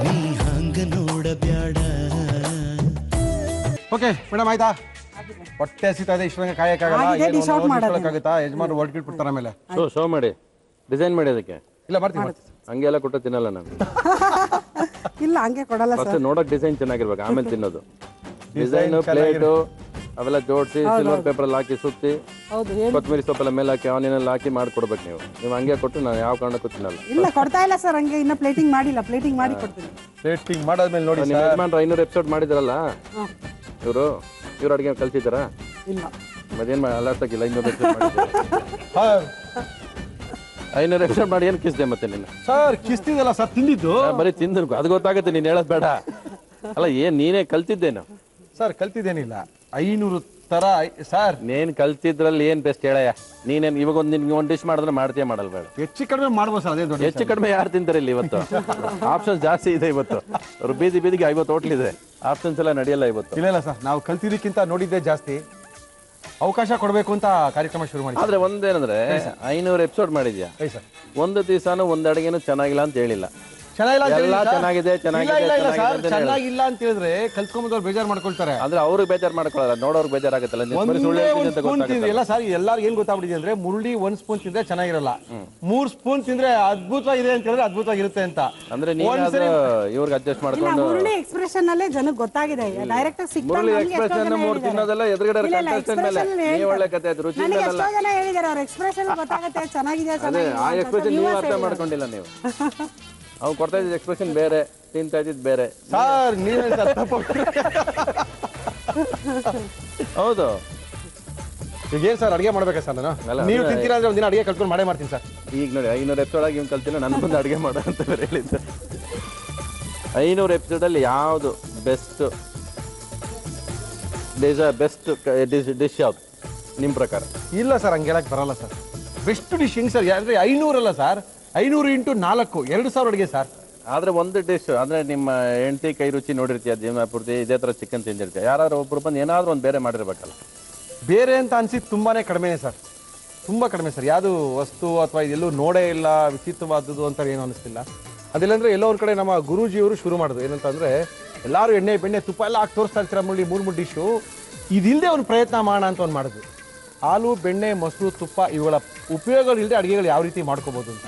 ನೀ ಹಂಗ ನೋಡಬ್ಯಾಡ. ಓಕೆ ಮೇಡಮ್ ಆಯ್ತಾ? ಹೊಟ್ಟೆ ಹಸಿತಾ ಇದೆ, ಇಷ್ಟೊಂಗೆ ಕಾಯಕ್ಕಾಗಲ್ಲ, ಕಾಯಕ್ಕಾಗುತ್ತಾ? ಯಜಮಾನ್ರು ಹೊರಟಿಟ್ಬಿಡ್ತಾರೆ ಆಮೇಲೆ. ಶೋ ಮಾಡಿ, ಡಿಸೈನ್ ಮಾಡಿ ಅದಕ್ಕೆ. ಇಲ್ಲ ಮಾಡ್ತೀನಿ. ಹಂಗೆಲ್ಲ ಕೊಟ್ಟು ತಿನ್ನಲ್ಲ ನಾನು. ಇಲ್ಲ ಹಂಗೆ ಕೊಡಲ್ಲ ಫಸ್ಟ್ ಸರ್. ನೋಡಕ್ ಡಿಸೈನ್ ಚೆನ್ನಾಗಿರ್ಬೇಕು, ಆಮೇಲೆ ತಿನ್ನೋದು. ಡಿಸೈನ್ ಪ್ಲೇಟು ಅವೆಲ್ಲ ಜೋಡಿಸಿ ಸಿಲ್ವರ್ ಪೇಪರಲ್ಲಿ ಹಾಕಿ ಸುತ್ತಿ ಕೊತ್ತಂಬರಿ ಸೊಪ್ಪೆಲ್ಲ ಮೇಲೆ ಹಾಕಿ ಆನಿಯನ್ನೆಲ್ಲ ಹಾಕಿ ಮಾಡ್ಕೊಡ್ಬೇಕು. ನೀವು ಹಂಗೆ ಕೊಟ್ಟು ನಾನು ಯಾವ ಕಾರಣಕ್ಕೂ ತಿನ್ನಲ್ಲ. ಇಲ್ಲ ಕೊಡ್ತಾ ಇಲ್ಲ ಸರ್, ಹಂಗೆ ಇನ್ನ ಪ್ಲೇಟಿಂಗ್ ಮಾಡಿಲ್ಲ, ಪ್ಲೇಟಿಂಗ್ ಮಾಡಿ ಕೊಡ್ತೀನಿ. ಪ್ಲೇಟಿಂಗ್ ಮಾಡಾದ್ಮೇಲೆ ನೋಡಿ ನಿಮ್ಮ ಯಜಮಾನ್ರು 500 ಎಪಿಸೋಡ್ ಮಾಡಿದಾರಲ್ಲ, ಇವ್ರು ಅಡುಗೆ ಕಲ್ತಿದ್ದಾರಾ? ಇಲ್ಲ. ಮತ್ತೇನು ಅಲ್ಲಾಡ್ಸಕ್ಕಿಲ್ಲ. 500 ಎಪಿಸೋಡ್ ಮಾಡಿದ್ದಾರೆ. 500 ಎಪಿಸೋಡ್ ಮಾಡಿ ಏನು ಕಿಸ್ದೆ ಮತ್ತೆ ನಿನ್ನ? ಸರ್ ಕಿಸ್ತಿದಲ್ಲ ಸರ್, ತಿಂದಿದ್ದು ಬರೀ ತಿಂದು ಅದು ಗೊತ್ತಾಗುತ್ತೆ, ನೀನು ಹೇಳೋದು ಬೇಡ. ಅಲ್ಲ ಏನು ನೀನೇ ಕಲ್ತಿದ್ದೇನು? ಸರ್ ಕಲ್ತಿದ್ದೇನಿಲ್ಲ. 500 ತರ ಸರ್ ನೀನ್ ಕಲ್ತಿದ್ರಲ್ಲಿ ಏನ್ ಬೆಸ್ಟ್ ಹೇಳಯ್ಯ. ನೀನೇನ್ ಇವಾಗ ನಿನ್ಗೆ ಒಂದ್ ಡಿಶ್ ಮಾಡಿದ್ರೆ ಮಾಡ್ತೀಯ ಮಾಡಲ್ ಬೇಡ. ಹೆಚ್ಚು ಕಡಿಮೆ ಮಾಡ್ಬೋದು ಸರ್, ಅದೇ ದೊಡ್ಡ ಹೆಚ್ಚು ಕಡಿಮೆ ಯಾರು ತಿಂತಾರೆ ಇಲ್ಲಿ ಇವತ್ತು? ಆಪ್ಷನ್ಸ್ ಜಾಸ್ತಿ ಇದೆ ಇವತ್ತು. ಬೀದಿಗೆ 50 ಹೋಟ್ಲ್ ಇದೆ, ಆಪ್ಷನ್ಸ್ ಎಲ್ಲ ನಡೆಯಲ್ಲ ಇವತ್ತು. ಇಲ್ಲ ಸರ್, ನಾವು ಕಲ್ತಿದ್ದಕ್ಕಿಂತ ನೋಡಿದ್ದೆ ಜಾಸ್ತಿ. ಅವಕಾಶ ಕೊಡಬೇಕು ಅಂತ ಕಾರ್ಯಕ್ರಮ ಶುರು ಮಾಡಿ. ಆದ್ರೆ ಒಂದೇನಂದ್ರೆ 500 ಎಪಿಸೋಡ್ ಮಾಡಿದ್ಯಾ, ಒಂದು ದಿವಸನೂ ಒಂದ್ ಅಡಿಗೆನೂ ಚೆನ್ನಾಗಿಲ್ಲ ಅಂತ ಹೇಳಿಲ್ಲ. ಚೆನ್ನಾಗಿದೆ ಚೆನ್ನಾಗಿಲ್ಲ ಅಂತ ಹೇಳಿದ್ರೆ ಕಲ್ತ್ಕೊಂಬಂದವ್ರು ಬೇಜಾರು ಮಾಡ್ಕೊಳ್ತಾರೆ. ಅಂದ್ರೆ ಅವ್ರಿಗೆ ಬೇಜಾರು ಮಾಡ್ಕೊಳ್ಳಲ್ಲ, ನೋಡೋರ್ಗೆ ಬೇಜಾರಾಗತ್ತಲ್ಲ. ಎಲ್ಲ ಸರ್ ಎಲ್ಲಾರು ಏನ್ ಗೊತ್ತಾಗ್ಬಿಟ್ಟಿದೆ ಅಂದ್ರೆ ಮುರುಳಿ 1 ಸ್ಪೂನ್ ತಿಂದ್ರೆ ಚೆನ್ನಾಗಿರಲ್ಲ, 3 ಸ್ಪೂನ್ ತಿಂದ್ರೆ ಅದ್ಭುತವಾಗಿದೆ ಅಂತ ಹೇಳಿದ್ರೆ ಅದ್ಭುತವಾಗಿರುತ್ತೆ ಅಂತ. ಅಂದ್ರೆ ಇವ್ರಿಗೆ ಅಡ್ಜಸ್ಟ್ ಮಾಡ್ಕೊಂಡು ಮುರುಳಿ ಎಕ್ಸ್ಪ್ರೆಷನ್ ಅಲ್ಲೇ ಜನಕ್ಕೆ ಗೊತ್ತಾಗಿದೆ. ಡೈರೆಕ್ಟ್ ಆಗಿ ಮುರುಳಿ ಎಕ್ಸ್ಪ್ರೆಷನ್ 3 ತಿನ್ನೋದೆಲ್ಲ ಎದುರುಗಡೆ ಕಂಟೆಸ್ಟೆಂಟ್ ಮೇಲೆ ನೀವು ಒಳ್ಳೆ ಕತೆ ಆಯ್ತು. ರುಚಿ ಹೇಳಿದಾರೆ ಅವ್ರ ಎಕ್ಸ್ಪ್ರೆಷನ್ ಗೊತ್ತಾಗುತ್ತೆ, ಚೆನ್ನಾಗಿದೆ. ಆ ಎಕ್ಸ್ಪ್ರೆಷನ್ ನೀವು ಅರ್ಥ ಮಾಡ್ಕೊಂಡಿಲ್ಲ ನೀವು. ಅವ್ನು ಕೊಡ್ತಾ ಇದ್ದ ಎಕ್ಸ್ಪ್ರೆಷನ್ ಬೇರೆ, ತಿಂತಾ ಇದ್ದಿದ್ದು ಬೇರೆ. ಸರ್ ನೀವೇ ಹೌದು. ಈಗ ಏನ್ ಸರ್ ಅಡಿಗೆ ಮಾಡ್ಬೇಕಾ ಸರ್? ನಾನು ನೀವು ತಿಂತೀರಾ ಅಂದ್ರೆ ಒಂದಿನ ಅಡಿಗೆ ಕಲ್ತ್ಕೊಂಡು ಮಾಡೇ ಮಾಡ್ತೀನಿ ಸರ್. ಈಗ ನೋಡಿ 500 ಎಪಿಸೋಡ್ ಆಗಿ ಇವ್ನು ಕಲ್ತಿಲ್ಲ, ನನಗೊಂದು ಅಡಿಗೆ ಮಾಡೋ ಅಂತ ಬೇರೆ ಹೇಳಿದ್ದು. 500 ಎಪಿಸೋಡಲ್ಲಿ ಯಾವುದು ಬೆಸ್ಟ್ ಡಿಶ್ ಯಾವುದು ನಿಮ್ಮ ಪ್ರಕಾರ? ಇಲ್ಲ ಸರ್, ಹಂಗೆ ಹೇಳಕ್ ಬರಲ್ಲ ಸರ್. ಬೆಸ್ಟ್ ಡಿಶ್ ಹಿಂಗ್ ಸರ್ ಅಂದ್ರೆ 500 ಅಲ್ಲ ಸರ್, 500 × 4 2000 ಅಡಿಗೆ ಸರ್. ಆದ್ರೆ ಒಂದು ಡಿಶ್ ಅಂದ್ರೆ ನಿಮ್ಮ ಹೆಂಡತಿ ಕೈ ರುಚಿ ನೋಡಿರ್ತೀಯ, ಜೀವನ ಪೂರ್ತಿ ಇದೇ ತರ ಚಿಕನ್ ತಿಂದಿರ್ತೀಯ. ಯಾರಾದ್ರೂ ಒಬ್ರು ಬಂದು ಏನಾದ್ರೂ ಒಂದು ಬೇರೆ ಮಾಡಿರ್ಬೇಕಲ್ಲ. ಬೇರೆ ಅಂತ ಅನ್ಸಿದ್ದು ತುಂಬಾನೇ ಕಡಿಮೆನೇ ಸರ್, ತುಂಬಾ ಕಡಿಮೆ ಸರ್. ಯಾವುದು ವಸ್ತು ಅಥವಾ ಇದೆಲ್ಲೂ ನೋಡೇ ಇಲ್ಲ ವಿಚಿತ್ರವಾದದ್ದು ಅಂತ ಏನು ಅನಿಸ್ತಿಲ್ಲ. ಅದಿಲ್ಲಂದ್ರೆ ಎಲ್ಲೋ ಒಂದು ಕಡೆ ನಮ್ಮ ಗುರೂಜಿಯವರು ಶುರು ಮಾಡೋದು ಏನಂತಂದ್ರೆ, ಎಲ್ಲರೂ ಎಣ್ಣೆ ಬೆಣ್ಣೆ ತುಪ್ಪ ಎಲ್ಲ ಹಾಕಿ ತೋರಿಸ್ತಾ ಇರ್ತೀರ ಮುರುಳಿ 3 ಡಿಶ್ಶು, ಇದಿಲ್ಲದೆ ಒಂದು ಪ್ರಯತ್ನ ಮಾಡೋಣ ಅಂತ ಒಂದು ಮಾಡಿದ್ವಿ. ಹಾಲು ಬೆಣ್ಣೆ ಮೊಸರು ತುಪ್ಪ ಇವುಗಳ ಉಪಯೋಗಗಳಿಲ್ಲದೆ ಅಡುಗೆಗಳು ಯಾವ ರೀತಿ ಮಾಡ್ಕೋಬೋದು ಅಂತ.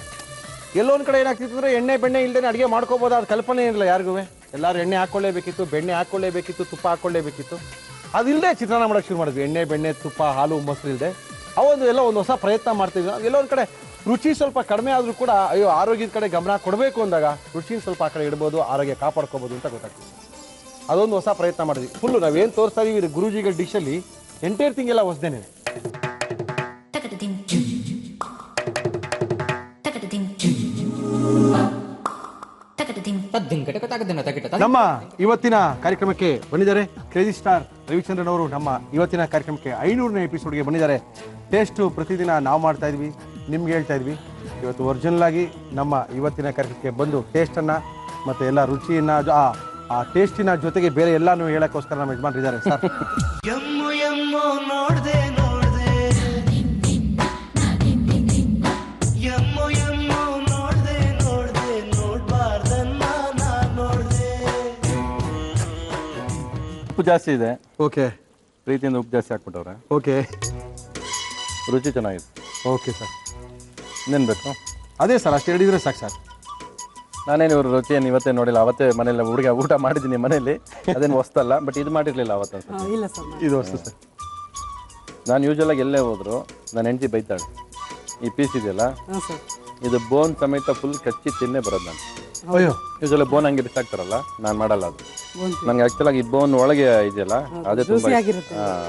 ಎಲ್ಲೋ ಒಂದು ಕಡೆ ಏನಾಗ್ತಿತ್ತು ಅಂದರೆ ಎಣ್ಣೆ ಬೆಣ್ಣೆ ಇಲ್ಲದೆ ಅಡುಗೆ ಮಾಡ್ಕೋಬೋದು, ಅದು ಕಲ್ಪನೆ ಏನಿಲ್ಲ ಯಾರಿಗೂ. ಎಲ್ಲರೂ ಎಣ್ಣೆ ಹಾಕ್ಕೊಳ್ಳೇಬೇಕಿತ್ತು, ಬೆಣ್ಣೆ ಹಾಕ್ಕೊಳ್ಳೇಬೇಕಿತ್ತು, ತುಪ್ಪ ಹಾಕ್ಕೊಳ್ಳೇಬೇಕಿತ್ತು. ಅದಿಲ್ಲದೆ ಚಿತ್ರಾನ್ನ ಮಾಡೋಕ್ಕೆ ಶುರು ಮಾಡಿದ್ವಿ, ಎಣ್ಣೆ ಬೆಣ್ಣೆ ತುಪ್ಪ ಹಾಲು ಮೊಸರು ಇಲ್ಲದೆ. ಎಲ್ಲ ಒಂದು ಹೊಸ ಪ್ರಯತ್ನ ಮಾಡ್ತಿದ್ವಿ. ಎಲ್ಲೋ ಒಂದು ಕಡೆ ರುಚಿ ಸ್ವಲ್ಪ ಕಡಿಮೆ ಆದರೂ ಕೂಡ ಅಯ್ಯೋ ಆರೋಗ್ಯದ ಕಡೆ ಗಮನ ಕೊಡಬೇಕು ಅಂದಾಗ ರುಚಿನ ಸ್ವಲ್ಪ ಆ ಕಡೆ ಇಡ್ಬೋದು, ಆರೋಗ್ಯ ಕಾಪಾಡ್ಕೋಬೋದು ಅಂತ ಗೊತ್ತಾಗ್ತದೆ. ಅದೊಂದು ಹೊಸ ಪ್ರಯತ್ನ ಮಾಡಿದ್ವಿ. ಫುಲ್ಲು ನಾವೇನು ತೋರಿಸ್ತಾ ಇದೀವಿ ಗುರೂಜಿಗಳ ಡಿಶಲ್ಲಿ ಎಂಟೈರ್ ಥಿಂಗ್ ಎಲ್ಲ ಹೊಸದೇನೆ. ನಮ್ಮ ಇವತ್ತಿನ ಕಾರ್ಯಕ್ರಮಕ್ಕೆ ಬಂದಿದ್ದಾರೆ ಕ್ರೇಜಿ ಸ್ಟಾರ್ ರವಿಚಂದ್ರನ್ ಅವರು. ನಮ್ಮ ಇವತ್ತಿನ ಕಾರ್ಯಕ್ರಮಕ್ಕೆ 500ನೇ ಎಪಿಸೋಡ್ಗೆ ಬಂದಿದ್ದಾರೆ. ಟೇಸ್ಟು ಪ್ರತಿದಿನ ನಾವು ಮಾಡ್ತಾ ಇದ್ವಿ, ನಿಮ್ಗೆ ಹೇಳ್ತಾ ಇದ್ವಿ. ಇವತ್ತು ಒರಿಜಿನಲ್ ಆಗಿ ನಮ್ಮ ಇವತ್ತಿನ ಕಾರ್ಯಕ್ರಮಕ್ಕೆ ಬಂದು ಟೇಸ್ಟನ್ನು ಮತ್ತು ಎಲ್ಲ ರುಚಿಯನ್ನು ಆ ಟೇಸ್ಟಿನ ಜೊತೆಗೆ ಬೇರೆ ಎಲ್ಲಾನು ಹೇಳೋಕ್ಕೋಸ್ಕರ ನಮ್ಮ ಯಜಮಾನ್ರು ಇದ್ದಾರೆ ಸರ್. ಉಪ್ಪು ಜಾಸ್ತಿ ಇದೆ. ಓಕೆ, ಪ್ರೀತಿಯಿಂದ ಉಪ್ಪು ಜಾಸ್ತಿ ಹಾಕ್ಬಿಟ್ಟವ್ರೆ. ಓಕೆ, ರುಚಿ ಚೆನ್ನಾಗಿದೆ. ಓಕೆ ಸರ್, ಇನ್ನೇನು ಬೇಕು? ಅದೇ ಸರ್, ಅಷ್ಟು ಹೇಳಿದ್ರೆ ಸಾಕು ಸರ್. ನಾನೇನು ಇವ್ರ ರುಚಿಯನ್ನು ಇವತ್ತೇ ನೋಡಿಲ್ಲ. ಅವತ್ತೇ ಮನೇಲಿ ಊಟ ಮಾಡಿದ್ದೀನಿ ಮನೇಲಿ, ಅದೇನು ಹೊಸ್ತಲ್ಲ. ಬಟ್ ಇದು ಮಾಡಿರಲಿಲ್ಲ ಅವತ್ತು. ಇಲ್ಲ ಸರ್, ಇದು ಹೊಸ್ತು ಸರ್. ನಾನು ಯೂಶಲಾಗಿ ಎಲ್ಲೇ ಹೋದ್ರು ನನ್ನ ಹೆಂಡತಿ ಬೈತಾಳೆ, ಈ ಪೀಸ್ ಇದೆಯಲ್ಲ ಇದು ಬೋನ್ ಸಮೇತ ಫುಲ್ ಕಚ್ಚಿ ತಿನ್ನೇ ಬರೋದು. ನಾನು ಅಯ್ಯೋ ಯೂಶಲಿ ಬೋನ್ ಹಂಗೆ ಬಿಸಾಕ್ತಾರಲ್ಲ, ನಾನು ಮಾಡಲ್ಲ ಅದು. ನನಗೆ ಆ್ಯಕ್ಚುಲಾಗಿ ಈ ಬೋನ್ ಒಳಗೆ ಇದೆಯಲ್ಲ ಅದೇ ತುಂಬ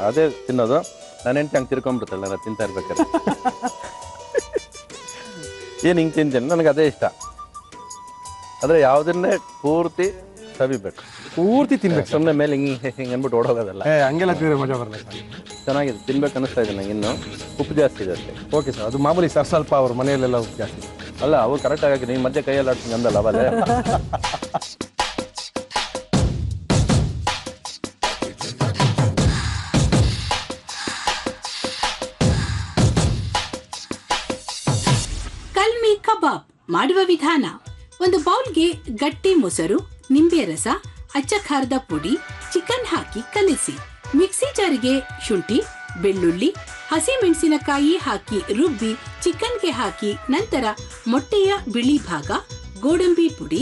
ಅದೇ ತಿನ್ನೋದು. ನನ್ನ ಹೆಂಡತಿ ಹಂಗೆ ತಿರ್ಕೊಂಡ್ಬಿಡ್ತಾಳೆ ನಾನು ತಿಂತಾ ಇರ್ಬೇಕಾದ್ರೆ. ಏನು ಹಿಂಗೆ ತಿಂತೇನೆ, ನನಗೆ ಅದೇ ಇಷ್ಟ. ಆದರೆ ಯಾವುದನ್ನೇ ಪೂರ್ತಿ ಸವಿಬೇಕು, ಪೂರ್ತಿ ತಿನ್ಬೇಕು. ಸುಮ್ಮನೆ ಮೇಲೆ ಹಿಂಗೆ ಅಂದ್ಬಿಟ್ಟು ಓಡೋಗೋದಲ್ಲ. ಹಂಗೆಲ್ಲ ತಿಂದರೆ ಮಜಾ ಬರಲ್ಲ ಸರ್. ಚೆನ್ನಾಗಿದೆ, ತಿನ್ಬೇಕು ಅನ್ನಿಸ್ತಾ ಇದೆ ನಂಗೆ. ಇನ್ನು ಉಪ್ಪು ಜಾಸ್ತಿ ಇದೆ ಅಷ್ಟೇ. ಓಕೆ ಸರ್, ಅದು ಮಾಮೂಲಿ ಸರ್. ಸ್ವಲ್ಪ ಅವ್ರ ಮನೆಯಲ್ಲೆಲ್ಲ ಉಪ್ಪು ಜಾಸ್ತಿ ಅಲ್ಲ, ಅವ್ರು ಕರೆಕ್ಟ್ ಆಗಿ ನೀನು ಮಧ್ಯೆ ಕೈಯಲ್ಲಿ ಆಡ್ತೀನಿ ಅಂದಲ್ಲ ಅವಲ್ಲೇ. ಕಲ್ಮಿ ಕಬಾಬ್ ಮಾಡುವ ವಿಧಾನ: ಒಂದು ಬೌಲ್ಗೆ ಗಟ್ಟಿ ಮೊಸರು, ನಿಂಬೆ ರಸ, ಅಚ್ಚ ಖಾರದ ಪುಡಿ, ಚಿಕನ್ ಹಾಕಿ ಕಲಿಸಿ. ಮಿಕ್ಸಿ ಜಾರಿಗೆ ಶುಂಠಿ, ಬೆಳ್ಳುಳ್ಳಿ, ಹಸಿಮೆಣಸಿನಕಾಯಿ ಹಾಕಿ ರುಬ್ಬಿ ಚಿಕನ್ಗೆ ಹಾಕಿ ನಂತರ ಮೊಟ್ಟೆಯ ಬಿಳಿ ಭಾಗ, ಗೋಡಂಬಿ ಪುಡಿ,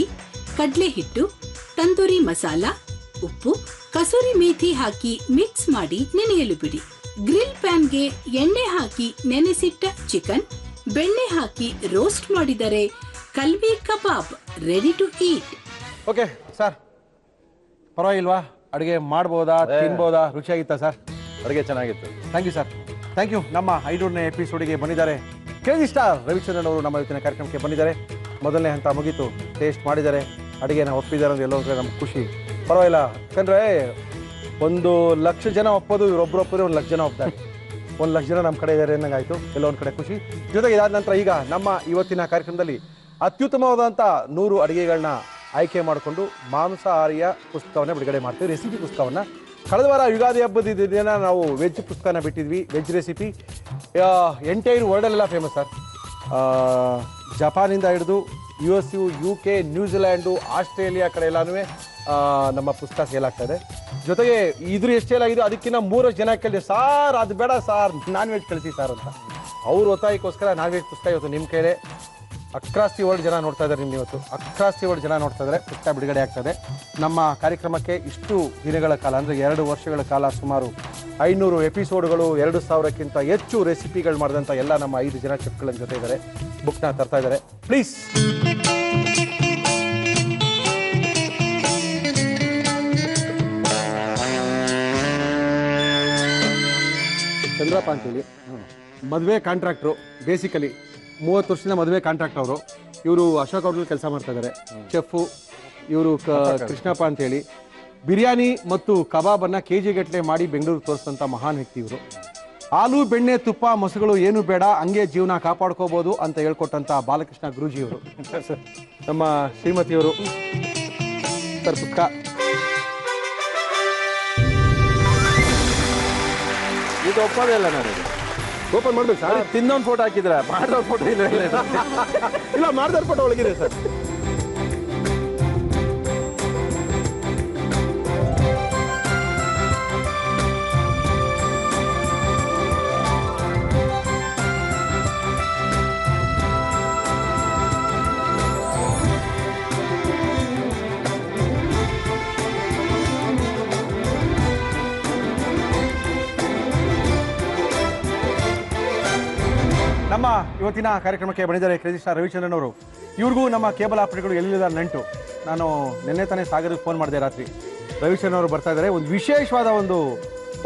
ಕಡಲೆ ಹಿಟ್ಟು, ತಂದೂರಿ ಮಸಾಲ, ಉಪ್ಪು, ಕಸೂರಿ ಮೇಥಿ ಹಾಕಿ ಮಿಕ್ಸ್ ಮಾಡಿ ನೆನೆಯಲು ಬಿಡಿ. ಗ್ರಿಲ್ ಪ್ಯಾನ್ಗೆ ಎಣ್ಣೆ ಹಾಕಿ ನೆನೆಸಿಟ್ಟ ಚಿಕನ್, ಬೆಣ್ಣೆ ಹಾಕಿ ರೋಸ್ಟ್ ಮಾಡಿದರೆ kalmi kabab ready to eat. Okay sir, ಪರವಾಗಿಲ್ವಾ? ಅಡುಗೆ ಮಾಡ್ಬೋದಾ, ತಿನ್ಬೋದಾ? ರುಚಿಯಾಗಿತ್ತಾ ಸರ್? ಅಡುಗೆ ಚೆನ್ನಾಗಿತ್ತು. Thank you sir, thank you. ನಮ್ಮ 500ನೇ ಎಪಿಸೋಡಿಗೆ ಬಂದಿದ್ದಾರೆ ಕ್ರೇಜಿ ಸ್ಟಾರ್ ರವಿಚಂದ್ರನ್ ಅವರು. ನಮ್ಮ ಇವತ್ತಿನ ಕಾರ್ಯಕ್ರಮಕ್ಕೆ ಬಂದಿದ್ದಾರೆ. ಮೊದಲನೇ ಹಂತ ಮುಗೀತು, ಟೇಸ್ಟ್ ಮಾಡಿದ್ದಾರೆ, ಅಡುಗೆನ ಒಪ್ಪಿದ್ದಾರೆ ಅಂದ್ರೆ ಎಲ್ಲೋ ನಮ್ಗೆ ಖುಷಿ. ಪರವಾಗಿಲ್ಲ ಯಾಕಂದರೆ 1,00,000 ಜನ ಒಪ್ಪೋದು, ಇವರೊಬ್ಬರು ಒಪ್ಪೋದು 1,00,000 ಜನ ಒಪ್ತಾರೆ. 1,00,000 ಜನ ನಮ್ಮ ಕಡೆ ಇದ್ದಾರೆ ಅನ್ನಂಗಾಯ್ತು, ಎಲ್ಲೋ ಒಂದು ಕಡೆ ಖುಷಿ. ಜೊತೆಗೆ ಇದಾದ ನಂತರ ಈಗ ನಮ್ಮ ಇವತ್ತಿನ ಕಾರ್ಯಕ್ರಮದಲ್ಲಿ ಅತ್ಯುತ್ತಮವಾದಂಥ 100 ಅಡುಗೆಗಳನ್ನ ಆಯ್ಕೆ ಮಾಡಿಕೊಂಡು ಮಾಂಸಾಹಾರಿಯ ಪುಸ್ತಕವನ್ನು ಬಿಡುಗಡೆ ಮಾಡ್ತೀವಿ, ರೆಸಿಪಿ ಪುಸ್ತಕವನ್ನು. ಕಳೆದ ವಾರ ಯುಗಾದಿ ಹಬ್ಬದ ದಿನ ನಾವು ವೆಜ್ ಪುಸ್ತಕನ ಬಿಟ್ಟಿದ್ವಿ, ವೆಜ್ ರೆಸಿಪಿ. ಎಂಟೈರ್ ವರ್ಲ್ಡಲ್ಲೆಲ್ಲ ಫೇಮಸ್ ಸರ್. ಜಪಾನಿಂದ ಹಿಡಿದು US, UK, ನ್ಯೂಜಿಲ್ಯಾಂಡು, ಆಸ್ಟ್ರೇಲಿಯಾ ಕಡೆ ಎಲ್ಲನೂ ನಮ್ಮ ಪುಸ್ತಕ ಸೇಲ್ ಆಗ್ತಾ ಇದೆ. ಜೊತೆಗೆ ಇದ್ರ ಎಷ್ಟು ಸೇಲ್ ಆಗಿದೆ ಅದಕ್ಕಿಂತ 3 ಜನ ಕೇಳಿದೆ, ಸಾರ್ ಅದು ಬೇಡ ಸಾರ್, ನಾನ್ ವೆಜ್ ಕಳಿಸಿ ಸಾರ್ ಅಂತ. ಅವ್ರ ಒತ್ತಾಯಕ್ಕೋಸ್ಕರ ನಾನ್ ವೆಜ್ ಪುಸ್ತಕ ಇವತ್ತು ನಿಮ್ಮ ಕೈಲೇ ಅಕ್ರಾಸ್ ದಿ ವರ್ಲ್ಡ್ ಜನ ನೋಡ್ತಾ ಇದ್ದಾರೆ. ನಿಮ್ಗೆ ಇವತ್ತು ಅಕ್ರಾಸ್ ದಿ ವರ್ಲ್ಡ್ ಜನ ನೋಡ್ತಾ ಇದ್ದಾರೆ, ಪುಸ್ತಕ ಬಿಡುಗಡೆ ಆಗ್ತದೆ. ನಮ್ಮ ಕಾರ್ಯಕ್ರಮಕ್ಕೆ ಇಷ್ಟು ದಿನಗಳ ಕಾಲ ಅಂದರೆ 2 ವರ್ಷಗಳ ಕಾಲ ಸುಮಾರು 500 ಎಪಿಸೋಡ್ಗಳು, 2,000ಕ್ಕಿಂತ ಹೆಚ್ಚು ರೆಸಿಪಿಗಳು ಮಾಡಿದಂಥ ಎಲ್ಲ ನಮ್ಮ 5 ಜನ ಚೆಫ್ಗಳ ಜೊತೆ ಇದ್ದಾರೆ, ಬುಕ್ನ ತರ್ತಾ ಇದ್ದಾರೆ. ಪ್ಲೀಸ್ ಚಂದ್ರಪ್ಪ ಅಂತೇಳಿ ಮದುವೆ ಕಾಂಟ್ರಾಕ್ಟ್ರು, ಬೇಸಿಕಲಿ 30 ವರ್ಷದಿಂದ ಮದುವೆ ಕಾಂಟ್ರಾಕ್ಟ್ ಅವರು. ಇವರು ಅಶೋಕ್ ಹೋಟೆಲ್ ಕೆಲಸ ಮಾಡ್ತಾ ಇದ್ದಾರೆ, ಚೆಫು. ಇವರು ಕೃಷ್ಣಪ್ಪ ಅಂತೇಳಿ ಬಿರಿಯಾನಿ ಮತ್ತು ಕಬಾಬನ್ನು KG ಗಟ್ಟಲೆ ಮಾಡಿ ಬೆಂಗಳೂರು ತೋರಿಸಿದಂಥ ಮಹಾನ್ ವ್ಯಕ್ತಿ ಇವರು. ಹಾಲು, ಬೆಣ್ಣೆ, ತುಪ್ಪ, ಮೊಸಗಳು ಏನು ಬೇಡ, ಹಂಗೆ ಜೀವನ ಕಾಪಾಡ್ಕೋಬೋದು ಅಂತ ಹೇಳ್ಕೊಟ್ಟಂಥ ಬಾಲಕೃಷ್ಣ ಗುರೂಜಿಯವರು. ನಮ್ಮ ಶ್ರೀಮತಿಯವರು ಸರ್ ಪುಸ್ತಕ ಇದು ಒಪ್ಪೋದೇ ಇಲ್ಲ ನನಗೆ. ಓಪನ್ ಮಾಡ್ಬೇಕು ಸರ್. ತಿನ್ನೋನ್ ಫೋಟೋ ಹಾಕಿದ್ರೆ ಮಾಡಿದವ್ರ ಫೋಟೋ ಇಲ್ಲ. ಇಲ್ಲ, ಮಾಡಿದವ್ರ ಫೋಟೋ ಒಳಗಿದೆ ಸರ್. ನಮ್ಮ ಇವತ್ತಿನ ಕಾರ್ಯಕ್ರಮಕ್ಕೆ ಬಂದಿದ್ದಾರೆ ಕ್ರೇಜಿ ಸ್ಟಾರ್ ರವಿಚಂದ್ರನ್ ಅವರು. ಇವ್ರಿಗೂ ನಮ್ಮ ಕೇಬಲ್ ಆಪರೇಟರ್ಗಳು ಎಲ್ಲಿದ ನಂಟು. ನಾನು ನಿನ್ನೆ ತಾನೇ ಸಾಗರಕ್ಕೆ ಫೋನ್ ಮಾಡಿದೆ ರಾತ್ರಿ. ರವಿಚಂದ್ರನ್ ಅವರು ಬರ್ತಾ ಇದ್ದಾರೆ, ಒಂದು ವಿಶೇಷವಾದ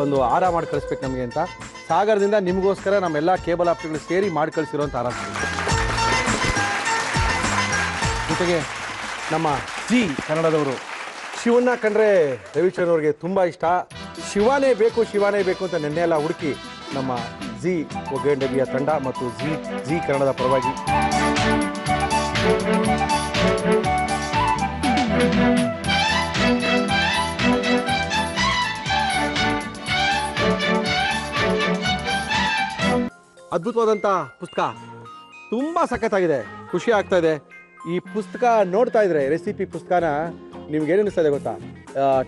ಒಂದು ಆರ ಮಾಡಿ ಕಳಿಸ್ಬೇಕು ನಮಗೆ ಅಂತ. ಸಾಗರದಿಂದ ನಿಮಗೋಸ್ಕರ ನಮ್ಮೆಲ್ಲ ಕೇಬಲ್ ಆಪರೇಟರ್ಗಳು ಸೇರಿ ಮಾಡಿ ಕಳಿಸಿರೋಂಥ ಆರ. ಜೊತೆಗೆ ನಮ್ಮ ಜಿ ಕನ್ನಡದವರು. ಶಿವನ್ನ ಕಂಡ್ರೆ ರವಿಚಂದ್ರನ್ ಅವ್ರಿಗೆ ತುಂಬ ಇಷ್ಟ. ಶಿವನೇ ಬೇಕು ಅಂತ ನೆನ್ನೆ ಎಲ್ಲ ಹುಡುಕಿ ನಮ್ಮ ಜಿ ಒಗ್ಗಂಡಬಿಯ ತಂಡ ಮತ್ತು ಜಿ ಕನ್ನಡದ ಪರವಾಗಿ ಅದ್ಭುತವಾದಂಥ ಪುಸ್ತಕ, ತುಂಬ ಸಖತ್ತಾಗಿದೆ, ಖುಷಿ ಆಗ್ತಾ ಇದೆ. ಈ ಪುಸ್ತಕ ನೋಡ್ತಾ ಇದ್ರೆ, ರೆಸಿಪಿ ಪುಸ್ತಕನ ನಿಮ್ಗೆ ಏನು ಅನಿಸ್ತಾ ಇದೆ ಗೊತ್ತಾ?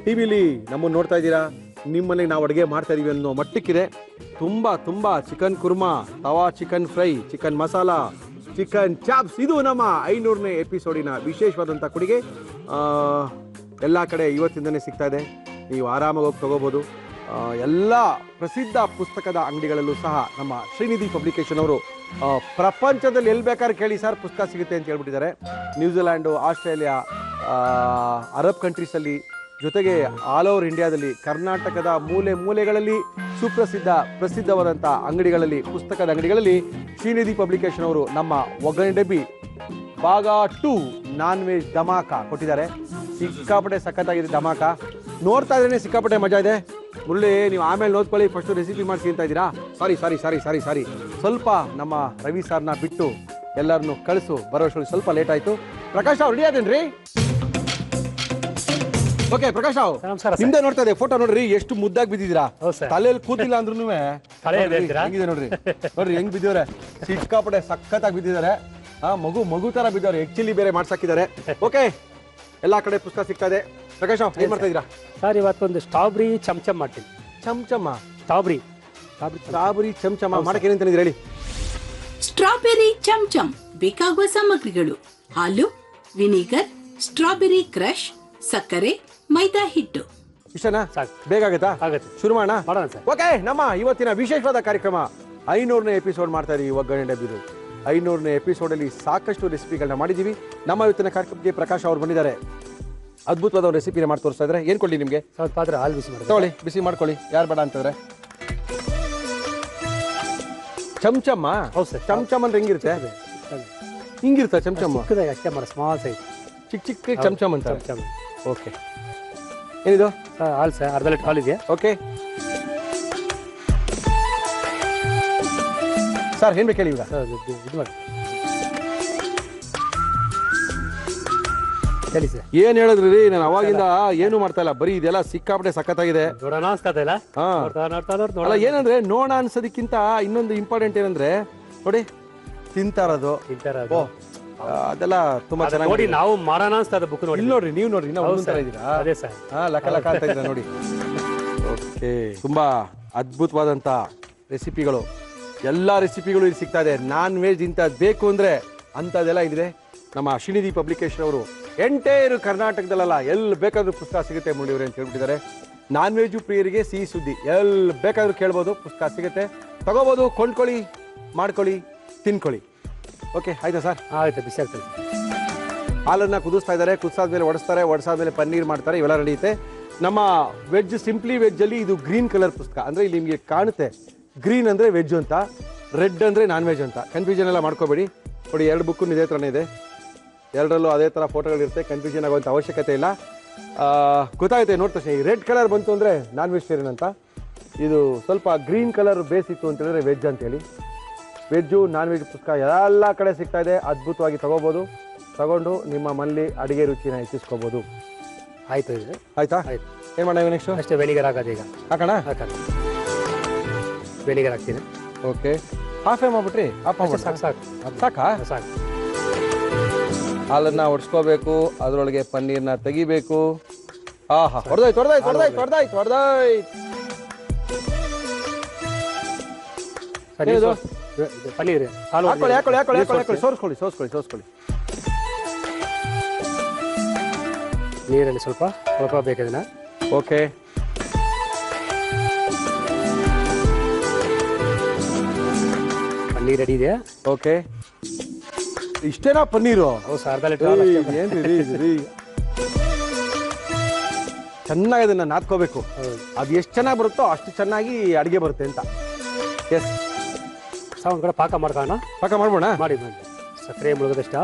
ಟಿವಿಲಿ ನಮ್ಮನ್ನು ನೋಡ್ತಾ ಇದ್ದೀರಾ, ನಿಮ್ಮಲ್ಲಿ ನಾವು ಅಡುಗೆ ಮಾಡ್ತಾ ಇದೀವಿ ಅನ್ನೋ ಮಟ್ಟಕ್ಕಿದೆ. ತುಂಬ chicken kurma, tawa chicken fry, chicken masala, chicken chops. ಇದು ನಮ್ಮ 500ನೇ ಎಪಿಸೋಡಿನ ವಿಶೇಷವಾದಂಥ ಕೊಡುಗೆ. ಎಲ್ಲ ಕಡೆ ಇವತ್ತಿಂದನೇ ಸಿಗ್ತಾ ಇದೆ, ನೀವು ಆರಾಮಾಗಿ ಹೋಗಿ ತೊಗೋಬೋದು. ಎಲ್ಲ ಪ್ರಸಿದ್ಧ ಪುಸ್ತಕದ ಅಂಗಡಿಗಳಲ್ಲೂ ಸಹ ನಮ್ಮ ಶ್ರೀನಿಧಿ ಪಬ್ಲಿಕೇಶನ್ ಅವರು ಪ್ರಪಂಚದಲ್ಲಿ ಎಲ್ಲಿ ಬೇಕಾದ್ರೆ ಕೇಳಿ ಸರ್ ಪುಸ್ತಕ ಸಿಗುತ್ತೆ ಅಂತ ಹೇಳ್ಬಿಟ್ಟಿದ್ದಾರೆ. ನ್ಯೂಜಿಲ್ಯಾಂಡು, ಆಸ್ಟ್ರೇಲಿಯಾ, ಅರಬ್ ಕಂಟ್ರೀಸಲ್ಲಿ, ಜೊತೆಗೆ ಆಲ್ ಓವರ್ ಇಂಡಿಯಾದಲ್ಲಿ, ಕರ್ನಾಟಕದ ಮೂಲೆಗಳಲ್ಲಿ ಪ್ರಸಿದ್ಧವಾದಂಥ ಅಂಗಡಿಗಳಲ್ಲಿ, ಪುಸ್ತಕದ ಅಂಗಡಿಗಳಲ್ಲಿ ಶ್ರೀನಿಧಿ ಪಬ್ಲಿಕೇಶನ್ ಅವರು ನಮ್ಮ ಒಗ್ಗರಣೆ ಡಬ್ಬಿ ಭಾಗ 2 ನಾನ್ ವೆಜ್ ಧಮಾಕ ಕೊಟ್ಟಿದ್ದಾರೆ. ಸಿಕ್ಕಾಪಟ್ಟೆ ಸಖತ್ತಾಗಿದೆ ಧಮಾಕ. ನೋಡ್ತಾ ಇದ್ರೇನೆ ಸಿಕ್ಕಾಪಟ್ಟೆ ಮಜಾ ಇದೆ. ಮುರಳಿ, ನೀವು ಆಮೇಲೆ ನೋಡ್ಕೊಳ್ಳಿ, ಫಸ್ಟು ರೆಸಿಪಿ ಮಾಡಿಸಿ ಅಂತ ಇದ್ದೀರಾ. ಸಾರಿ, ಸ್ವಲ್ಪ ನಮ್ಮ ರವಿ ಸಾರ್ನ ಬಿಟ್ಟು ಎಲ್ಲರನ್ನು ಕಳಿಸು, ಬರೋಷ್ಟೊಳಗೆ ಸ್ವಲ್ಪ ಲೇಟ್ ಆಯಿತು. ಪ್ರಕಾಶ್ ಅವ್ರು ರೆಡಿ ಆದೇನ್ರಿ? ಓಕೆ ಪ್ರಕಾಶ್ ರಾವ್, ನಿಮ್ದೇ ನೋಡ್ತಾ ಇದೆ ಫೋಟೋ ನೋಡ್ರಿ, ಎಷ್ಟು ಮುದ್ದಾಗಿ ಬಿದ್ದಿದ್ದೀರಾ. ತಲೆಯಲ್ಲಿ ಕೂತಿಲ್ಲ ಅಂದ್ರೂ ಹೆಂಗಿದೆ ನೋಡ್ರಿ ಹೆಂಗ್ ಬಿದ್ದಿದ್ದಾರೆ. ಸಿಕ್ಕಾಪಟ್ಟೆ ಸಖತ್ತಾಗಿ ಬಿದ್ದಿದ್ದಾರೆ. ಮಗು ತರ ಬಿದ್ದವ್ರೆ, ಆಕ್ಚುಲಿ ಬೇರೆ ಮಾಡ್ಸಾಕಿದ್ದಾರೆ. ಓಕೆ, ಎಲ್ಲಾ ಕಡೆ ಪುಸ್ತಕ ಸಿಗ್ತಾ ಇದೆ. ಪ್ರಕಾಶ್ ರಾವ್, ಏನ್ ಮಾಡ್ತಾ ಇದೀರಾ ಸರ್? ಇವತ್ತೊಂದು ಸ್ಟ್ರಾಬೆರಿ ಚಮಚಮ್ ಮಾಡ್ತೀನಿ. ಸ್ಟ್ರಾಬೆರಿ ಚಮಚಮ ಮಾಡಕ್ಕೆ ಏನಂತ ಹೇಳಿ? ಸ್ಟ್ರಾಬೆರಿ ಚಮಚಮ್ ಬೇಕಾಗುವ ಸಾಮಗ್ರಿಗಳು: ಹಾಲು, ವಿನಿಗರ್, ಸ್ಟ್ರಾಬೆರಿ ಕ್ರಶ್, ಸಕ್ಕರೆ, ಮೈದಾ ಹಿಟ್ಟು. ಇಷ್ಟನಾ? ಬೇಗ ಆಗುತ್ತಾ? ಶುರು ಮಾಡೋಣ. ಓಕೆ, ನಮ್ಮ ಇವತ್ತಿನ ವಿಶೇಷವಾದ ಕಾರ್ಯಕ್ರಮ 500ನೇ ಎಪಿಸೋಡ್ ಮಾಡ್ತಾ ಇದೀವಿ. ಒಗ್ಗರಣೆ ಡಬ್ಬಿದು 500ನೇ ಎಪಿಸೋಡಲ್ಲಿ ಸಾಕಷ್ಟು ರೆಸಿಪಿಗಳನ್ನ ಮಾಡಿದ್ದೀವಿ. ನಮ್ಮ ಇವತ್ತಿನ ಕಾರ್ಯಕ್ರಮಕ್ಕೆ ಪ್ರಕಾಶ್ ಅವರು ಬಂದಿದ್ದಾರೆ. ಅದ್ಭುತವಾದ ರೆಸಿಪಿನ ಮಾಡಿ ತೋರಿಸ್ತಾ ಇದ್ದಾರೆ. ಏನ್ ಕೊಡ್ಲಿ ನಿಮಗೆ? ಪಾತ್ರೆ ಹಾಲು ಬಿಸಿ ಮಾಡಿ ತಗೊಳ್ಳಿ, ಬಿಸಿ ಮಾಡ್ಕೊಳ್ಳಿ. ಯಾರು ಬೇಡ ಅಂತಂದ್ರೆ ಚಮಚಮ್ಮ. ಚಮಚಮ್ ಅಂದ್ರೆ ಹೆಂಗಿರುತ್ತೆ? ಹಿಂಗಿರುತ್ತೆ ಚಮಚಮ್ಮ. ಅಷ್ಟೇ ಮಾಡ, ಸ್ಮಾಲ್ ಸೈಜ್, ಚಿಕ್ಕ ಚಮಚಮ್ ಅಂತ. ಓಕೆ, ಏನಿದು ಹಾಲು ಸರ್, ಅರ್ಧ ಲೀಟರ್ ಹಾಲು ಇದೆ. ಓಕೆ ಸರ್ ಏನ್ ಬೇಕು ಹೇಳಿ ಈಗ? ಇದು ಮಾಡಿ ಹೇಳಿ ಸರ್. ಏನ್ ಹೇಳಿದ್ರಿ ರೀ? ನಾನು ಅವಾಗಿಂದ ಏನು ಮಾಡ್ತಾ ಇಲ್ಲ, ಬರೀ ಇದೆಲ್ಲ ಸಿಕ್ಕಾಪಟ್ಟೆ ಸಖತ್ತಾಗಿದೆ. ನೋಡೋಣ ಅನ್ಸ್ತಾ ಇಲ್ಲ. ಹಾ ಅಲ್ಲ ಏನಂದ್ರೆ ನೋಡೋಣ ಅನ್ಸೋದಕ್ಕಿಂತ ಇನ್ನೊಂದು ಇಂಪಾರ್ಟೆಂಟ್ ಏನಂದ್ರೆ ನೋಡಿ ತಿಂತಾ ಇರೋದು ಓ ಅದೆಲ್ಲ ತುಂಬಾ ಚೆನ್ನಾಗಿ ನೋಡಿ. ನಾವು ಮಾಡೋಣ ಅನ್ಸ್ತಾ ಇದೆ ಬುಕ್ ನೋಡಿ. ಇಲ್ಲಿ ನೋಡ್ರಿ, ನೀವು ನೋಡ್ರಿ, ನಾವು ಒಂದೊಂದ್ ತರ ಇದೀರಾ. ಅದೇ ಸರ್, ಲಕ್ಕ ಲಕ್ಕ ಅಂತ ಇದ್ದೀರಾ ನೋಡಿ. ಓಕೆ, ತುಂಬಾ ಅದ್ಭುತವಾದಂತ ರೆಸಿಪಿಗಳು, ಎಲ್ಲಾ ರೆಸಿಪಿಗಳು ಇಲ್ಲಿ ಸಿಗ್ತಾ ಇದೆ. ನಾನ್ ವೆಜ್ ಇಂಥದ್ದು ಬೇಕು ಅಂದ್ರೆ ಅಂಥದ್ದೆಲ್ಲ ಇದಿದೆ. ನಮ್ಮ ಶ್ರೀನಿಧಿ ಪಬ್ಲಿಕೇಶನ್ ಅವರು ಎಂಟೈರ್ ಕರ್ನಾಟಕದಲ್ಲ ಎಲ್ಲಿ ಬೇಕಾದ್ರೂ ಪುಸ್ತಕ ಸಿಗುತ್ತೆ ಮುರಳಿಯವರೇ ಅಂತ ಹೇಳ್ಬಿಟ್ಟಿದ್ದಾರೆ. ನಾನ್ ವೆಜ್ ಪ್ರಿಯರಿಗೆ ಸಿಹಿ ಸುದ್ದಿ, ಎಲ್ಲಿ ಬೇಕಾದ್ರೂ ಕೇಳ್ಬೋದು, ಪುಸ್ತಕ ಸಿಗುತ್ತೆ, ತಗೋಬೋದು, ಕೊಂಡ್ಕೊಳ್ಳಿ, ಮಾಡ್ಕೊಳ್ಳಿ, ತಿನ್ಕೊಳ್ಳಿ. ಓಕೆ ಆಯ್ತಾ ಸರ್? ಆಯ್ತು, ಬಿಸಿ ಆಗ್ತದೆ. ಹಾಲನ್ನು ಕುದಿಸ್ತಾ ಇದ್ದಾರೆ, ಕುದಿಸಾದ್ಮೇಲೆ ಒಡಿಸ್ತಾರೆ, ಒಡಿಸಾದ್ಮೇಲೆ ಪನ್ನೀರ್ ಮಾಡ್ತಾರೆ, ಇವೆಲ್ಲ ನಡೆಯುತ್ತೆ. ನಮ್ಮ ವೆಜ್ ಸಿಂಪ್ಲಿ ವೆಜ್ಜಲ್ಲಿ ಇದು ಗ್ರೀನ್ ಕಲರ್ ಪುಸ್ತಕ, ಅಂದರೆ ಇಲ್ಲಿ ನಿಮಗೆ ಕಾಣುತ್ತೆ ಗ್ರೀನ್ ಅಂದರೆ ವೆಜ್ ಅಂತ, ರೆಡ್ ಅಂದರೆ ನಾನ್ ವೆಜ್ ಅಂತ. ಕನ್ಫ್ಯೂಷನ್ ಎಲ್ಲ ಮಾಡ್ಕೋಬೇಡಿ. ನೋಡಿ, 2 ಬುಕ್ಕು ಇದೇ ಥರನೇ ಇದೆ, ಎರಡರಲ್ಲೂ ಅದೇ ಥರ ಫೋಟೋಗಳಿರುತ್ತೆ, ಕನ್ಫ್ಯೂಷನ್ ಆಗುವಂಥ ಅವಶ್ಯಕತೆ ಇಲ್ಲ. ಗೊತ್ತಾಗುತ್ತೆ ನೋಡಿದ ತಕ್ಷಣ. ಈ ರೆಡ್ ಕಲರ್ ಬಂತು ಅಂದರೆ ನಾನ್ ವೆಜಿಟೇರಿಯನ್ ಅಂತ, ಇದು ಸ್ವಲ್ಪ ಗ್ರೀನ್ ಕಲರ್ ಬೇಸ್ ಇತ್ತು ಅಂತ ಹೇಳಿದ್ರೆ ವೆಜ್ ಅಂತೇಳಿ. ವೆಜ್ಜು ನಾನ್ ವೆಜ್ ಪುಸ್ತಕ ಎಲ್ಲ ಕಡೆ ಸಿಗ್ತಾ ಇದೆ, ಅದ್ಭುತವಾಗಿ ತಗೋಬೋದು. ತಗೊಂಡು ನಿಮ್ಮ ಮನೇಲಿ ಅಡುಗೆ ರುಚಿನ ಹೆಚ್ಚಿಸ್ಕೋಬೋದು. ಆಯ್ತು ಇದು ಆಯ್ತಾ? ಆಯ್ತು. ಏನು ಮಾಡೋಣ ನೆಕ್ಸ್ಟು? ಅಷ್ಟೇ, ವೆನಿಗರ್ ಹಾಕೋದು ಈಗ. ಹಾಕೋಣ? ಹಾಕೋಣ, ವೆನಿಗರ್ ಹಾಕ್ತೀನಿ. Okay, half ಮಾಡ್ಬಿಟ್ರಿ? ಹಾಫ್ ಮಾಡ್ಬಿಟ್ಟು ಸಾಕು ಸಾಕು ಸಾಕಾ? ಸಾಕು. ಹಾಲನ್ನು ಒಡ್ಸ್ಕೋಬೇಕು, ಅದರೊಳಗೆ ಪನ್ನೀರ್ನ ತೆಗಿಬೇಕು. ಆಹಾ, ಹೊಡೆದಾಯ್ತು ಹೊಡೆದಾಯ್ತು ಹೊಡೆದಾಯ್ತು ಹೊಡೆದಾಯ್ತು ಹೊಡೆದಾಯ್ತು. ಪನ್ನೀರ್ ಹಾಲು ಹಾಕೊಳ್ಳಿ ಹಾಕೊಳ್ಳಿ ಹಾಕೊಳ್ಳಿ ಹಾಕೊಳ್ಳಿ ಹಾಕೊಳ್ಳಿ, ಸೋಸ್ಕೊಳ್ಳಿ ಸೋಸ್ಕೊಳ್ಳಿ ಸೋಸ್ಕೊಳ್ಳಿ. ನೀರಲ್ಲಿ ಸ್ವಲ್ಪ ಬೇಕು ಇದನ್ನ. ಓಕೆ, ಪನ್ನೀರ್ ರೆಡಿ ಇದೆ. ಓಕೆ, ಇಷ್ಟೇನಾ ಪನ್ನೀರು? ಹೌದು ಸರ್, ಅರ್ಧ ಲೀಟರ್. ಏನ್ರಿ ಚೆನ್ನಾಗಿ ಅದನ್ನ ನಾದ್ಕೋಬೇಕು. ಅದು ಎಷ್ಟು ಚೆನ್ನಾಗಿ ಬರುತ್ತೋ ಅಷ್ಟು ಚೆನ್ನಾಗಿ ಅಡುಗೆ ಬರುತ್ತೆ ಅಂತ. ಎಸ್, ಒಂದು ಕಡೆ ಪಾಕ ಮಾಡ್ಕೋಣ. ಪಾಕ ಮಾಡ್ಬೋಣ? ಮಾಡಿ ಮಾಡಿ. ಸಕ್ಕರೆ ಮುಳುಗದಷ್ಟ,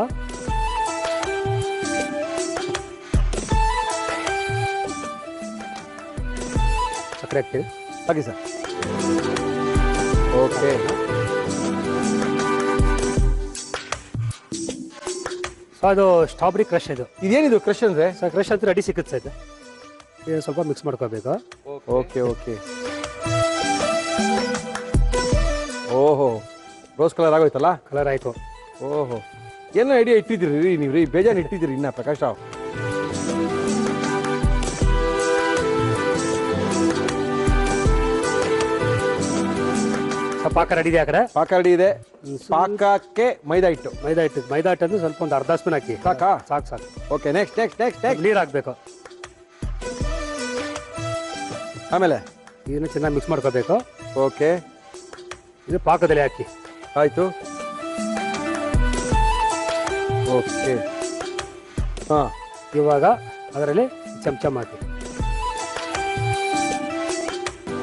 ಸಕ್ಕರೆ ಹಾಕ್ತೀವಿ. ಹಾಕಿ ಸರ್. ಓಕೆ, ಸೊ ಅದು ಸ್ಟ್ರಾಬೆರಿ ಕ್ರಶ್. ಇದೇನಿದು ಕ್ರಶ್ ಅಂದ್ರೆ? ಸರ್ ಕ್ರಶ್ ಅಂತ ರೆಡಿ ಸಿಗುತ್ತೆ ಸರ್. ಇದು ಸ್ವಲ್ಪ ಮಿಕ್ಸ್ ಮಾಡ್ಕೋಬೇಕು. Okay okay. ಓಹೋ, ರೋಸ್ ಕಲರ್ ಆಗೋಯ್ತಲ್ಲ? ಕಲರ್ ಆಯ್ತು. ಓಹೋ, ಏನೋ ಐಡಿಯಾ ಇಟ್ಟಿದ್ದೀರಿ ರೀ ನೀವು ರೀ, ಬೇಜಾನ್ ಇಟ್ಟಿದ್ದೀರಿ ಇನ್ನ ಪ್ರಕಾಶ್ ರಾವ್. ಪಾಕ ರೆಡಿ ಇದೆ. ಆ ಕಡೆ ಪಾಕ ರೆಡಿ ಇದೆ. ಪಾಕಕ್ಕೆ ಮೈದಾ ಹಿಟ್ಟು. ಮೈದಾ ಹಿಟ್ಟು ಅಂದ್ರೆ ಸ್ವಲ್ಪ ಒಂದು ಅರ್ಧ ಸ್ಪೂನ್ ಹಾಕಿ. ಸಾಕಾ? ಸಾಕು ಸಾಕು. Okay, next next next next ನೀರು ಹಾಕ್ಬೇಕು. ಆಮೇಲೆ ಇದನ್ನು ಚೆನ್ನಾಗಿ ಮಿಕ್ಸ್ ಮಾಡ್ಕೋಬೇಕು. ಓಕೆ, ಇದು ಪಾಕದಲ್ಲಿ ಹಾಕಿ. ಆಯಿತು. ಓಕೆ, ಹಾಂ, ಇವಾಗ ಅದರಲ್ಲಿ ಚಮಚ ಹಾಕಿ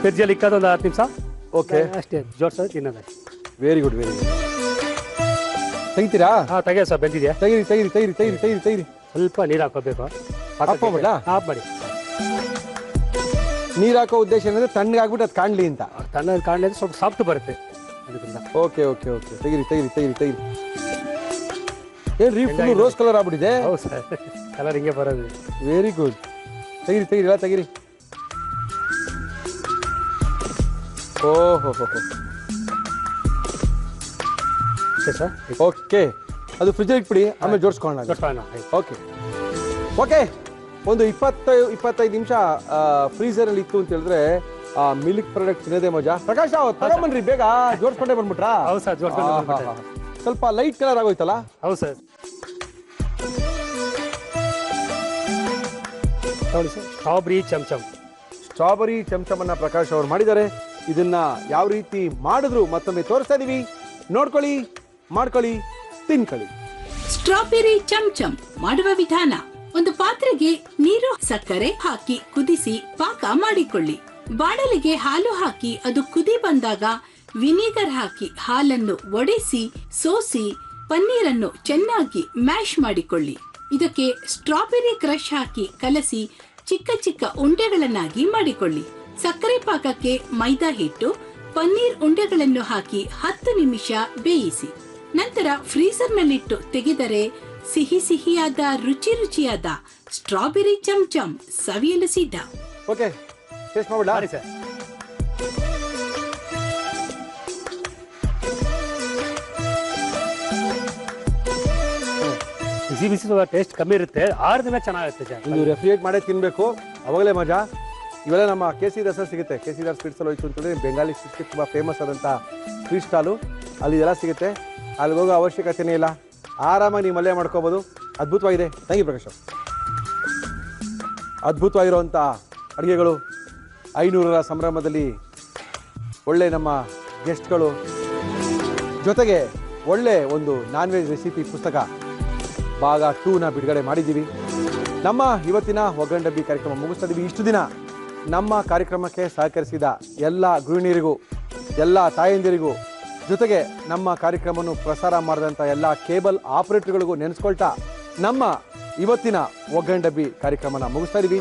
ಫ್ರಿಜ್ಜಲ್ಲಿ ಇಕ್ಕೋದು ಒಂದು 10 ನಿಮಿಷ. ಓಕೆ, ಅಷ್ಟೇ, ಜೋಡಿಸೋದು ತಿನ್ನೋದು. Very good very good. ತೆಗಿತೀರಾ? ಹಾಂ, ತೆಗೆಯ ಸರ್, ಬೆಂದಿದೆಯಾ? ತೆಗಿರಿ ತೆಗಿರಿ ತೆಗಿರಿ ತೆಗಿರಿ ತೆಗಿರಿ ತೆಗಿರಿ. ಸ್ವಲ್ಪ ನೀರು ಹಾಕೋಬೇಕು. ಹಾಕ್ಬೋದಾ? ಹಾಫ್ ಮಾಡಿ. ನೀರು ಹಾಕೋ ಉದ್ದೇಶ ಏನಂದ್ರೆ ತಣ್ಣಗಾಗ್ಬಿಟ್ಟು ಅದು ಕಾಣಲಿ ಅಂತ. ತಣ್ಣಗೆ ಕಾಣಲಿ ಅಂದ್ರೆ ಸ್ವಲ್ಪ ಸಾಫ್ಟ್ ಬರುತ್ತೆ ಅದರಿಂದ. ಓಕೆ ಓಕೆ ಓಕೆ, ತೆಗಿರಿ ತೆಗಿರಿ ತೆಗಿರಿ ತೆಗಿರಿ. ಏನ್ರಿ ಫುಲ್ ರೋಸ್ ಕಲರ್ ಆಗ್ಬಿಟ್ಟಿದೆ? ಹೌದು ಸರ್, ಕಲರ್ ಹಿಂಗೆ ಬರೋದು. Very good. ತೆಗಿರಿ ತೆಗಿರಿ ಎಲ್ಲ ತೆಗಿರಿ. ಓಹೋ ಹೋ ಹೋ. ಓಕೆ ಸರ್, ಓಕೆ, ಅದು ಫ್ರಿಜ್ಜಲ್ಲಿ ಇಟ್ಬಿಡಿ, ಆಮೇಲೆ ಜೋಡಿಸ್ಕೊಳ್ಳೋಣ. Okay okay. ಒಂದು 20-25 ನಿಮಿಷ ಫ್ರೀಸರಲ್ಲಿ ಇತ್ತು ಅಂತ ಹೇಳಿದ್ರೆ ಆ ಮಿಲ್ಕ್ ಪ್ರಾಡಕ್ಟ್ ತಿನ್ನೋದೇ ಮಜಾ. ಪ್ರಕಾಶ್ ತಗೊಂಬನ್ರಿ, ಬೇಗ ಜೋಡಿಸ್ಕೊಂಡೇ ಬಂದ್ಬಿಟ್ರಾ? ಹೌದು ಸರ್, ಜೋಡಿಸ್ಕೊಂಡು. ಸ್ವಲ್ಪ ಲೈಟ್ ಕಲರ್ ಆಗೋಯ್ತಲ್ಲ? ಹೌದು ಸರ್. ನೋಡಿ ಸರ್, ಸ್ಟ್ರಾಬೆರಿ ಚಮಚಮನ್ನ ಪ್ರಕಾಶ್ ಅವರು ಮಾಡಿದ್ದಾರೆ. ಇದನ್ನ ಯಾವ ರೀತಿ ಮಾಡಿದ್ರು ಮತ್ತೊಮ್ಮೆ ತೋರಿಸ್ತಾ ಇದೀವಿ, ನೋಡ್ಕೊಳ್ಳಿ, ಮಾಡ್ಕೊಳ್ಳಿ, ತಿನ್ಕೊಳ್ಳಿ. ಸ್ಟ್ರಾಬೆರಿ ಚಮಚಮ್ ಮಾಡುವ ವಿಧಾನ: ಒಂದು ಪಾತ್ರೆಗೆ ನೀರು, ಸಕ್ಕರೆ ಹಾಕಿ ಕುದಿಸಿ ಪಾಕ ಮಾಡಿಕೊಳ್ಳಿ. ಬಾಣಲಿಗೆ ಹಾಲು ಹಾಕಿ ಅದು ಕುದಿ ಬಂದಾಗ ವಿನಿಗರ್ ಹಾಕಿ ಹಾಲನ್ನು ಒಡೆಸಿ ಸೋಸಿ ಪನ್ನೀರನ್ನು ಚೆನ್ನಾಗಿ ಮ್ಯಾಶ್ ಮಾಡಿಕೊಳ್ಳಿ. ಇದಕ್ಕೆ ಸ್ಟ್ರಾಬೆರಿ ಕ್ರಶ್ ಹಾಕಿ ಕಲಸಿ ಚಿಕ್ಕ ಚಿಕ್ಕ ಉಂಡೆಗಳನ್ನಾಗಿ ಮಾಡಿಕೊಳ್ಳಿ. ಸಕ್ಕರೆ ಪಾಕಕ್ಕೆ ಮೈದಾ ಹಿಟ್ಟು, ಪನ್ನೀರ್ ಉಂಡೆಗಳನ್ನು ಹಾಕಿ 10 ನಿಮಿಷ ಬೇಯಿಸಿ. ನಂತರ ಫ್ರೀಜರ್ನಲ್ಲಿಟ್ಟು ತೆಗೆದರೆ ಸಿಹಿ ಸಿಹಿಯಾದ ರುಚಿಯಾದ ಸ್ಟ್ರಾಬೆರಿ ಚಮಚಮ್ ಸವಿಯಲು ಸಿದ್ಧ. ಓಕೆ, ಟೇಸ್ಟ್ ಮಾಡ್ಬಿಡಾ? ಸರ್. ಬಿಸಿ ಬಿಸಿ ಟೇಸ್ಟ್ ಕಮ್ಮಿ ಇರುತ್ತೆ, 6 ದಿನ ಚೆನ್ನಾಗಿರುತ್ತೆ ಸರ್. ಇದು ರೆಫ್ರಿಜರೇಟ್ ಮಾಡೇ ತಿನ್ನಬೇಕು, ಅವಾಗಲೇ ಮಜಾ. ಇವೆಲ್ಲ ನಮ್ಮ ಕೆ.ಸಿ. ದಾಸ್ ಸಿಗುತ್ತೆ. ಕೆ.ಸಿ. ದಾಸ್ ಸ್ವೀಟ್ಸ್ ಹೋಯ್ತು ಅಂತಂದರೆ ಬೆಂಗಾಲಿ ಸ್ವೀಟ್ಸ್ಗೆ ತುಂಬ ಫೇಮಸ್ ಆದಂಥ ಸ್ವೀಟ್ ಸ್ಟಾಲು, ಅಲ್ಲಿ ಇದೆಲ್ಲ ಸಿಗುತ್ತೆ. ಅಲ್ಲಿಗೆ ಹೋಗೋ ಅವಶ್ಯಕತೆನೇ ಇಲ್ಲ, ಆರಾಮಾಗಿ ನೀವು ಮಲ್ಯ ಮಾಡ್ಕೋಬೋದು. ಅದ್ಭುತವಾಗಿದೆ. Thank you Prakash. ಅದ್ಭುತವಾಗಿರುವಂಥ ಅಡುಗೆಗಳು 500ರ ಸಂಭ್ರಮದಲ್ಲಿ ಒಳ್ಳೆ ನಮ್ಮ ಗೆಸ್ಟ್ಗಳು ಜೊತೆಗೆ ಒಳ್ಳೆ ಒಂದು ನಾನ್ ವೆಜ್ ರೆಸಿಪಿ ಪುಸ್ತಕ ಭಾಗ 2ನ ಬಿಡುಗಡೆ ಮಾಡಿದ್ದೀವಿ. ನಮ್ಮ ಇವತ್ತಿನ ಒಗ್ಗರಣೆ ಡಬ್ಬಿ ಕಾರ್ಯಕ್ರಮ ಮುಗಿಸ್ತಾ ಇದ್ದೀವಿ. ಇಷ್ಟು ದಿನ ನಮ್ಮ ಕಾರ್ಯಕ್ರಮಕ್ಕೆ ಸಹಕರಿಸಿದ ಎಲ್ಲ ಗೃಹಿಣಿಯರಿಗೂ, ಎಲ್ಲ ತಾಯಂದಿರಿಗೂ, ಜೊತೆಗೆ ನಮ್ಮ ಕಾರ್ಯಕ್ರಮವನ್ನು ಪ್ರಸಾರ ಮಾಡಿದಂಥ ಎಲ್ಲ ಕೇಬಲ್ ಆಪರೇಟರ್ಗಳಿಗೂ ನೆನೆಸ್ಕೊಳ್ತಾ ನಮ್ಮ ಇವತ್ತಿನ ಒಗ್ಗರಣೆ ಡಬ್ಬಿ ಕಾರ್ಯಕ್ರಮನ ಮುಗಿಸ್ತಾ ಇದ್ದೀವಿ.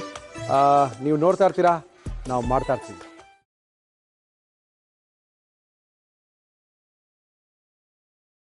ನೀವು ನೋಡ್ತಾ ಇರ್ತೀರಾ, ನಾವು ಮಾಡ್ತಾ ಇರ್ತೀವಿ.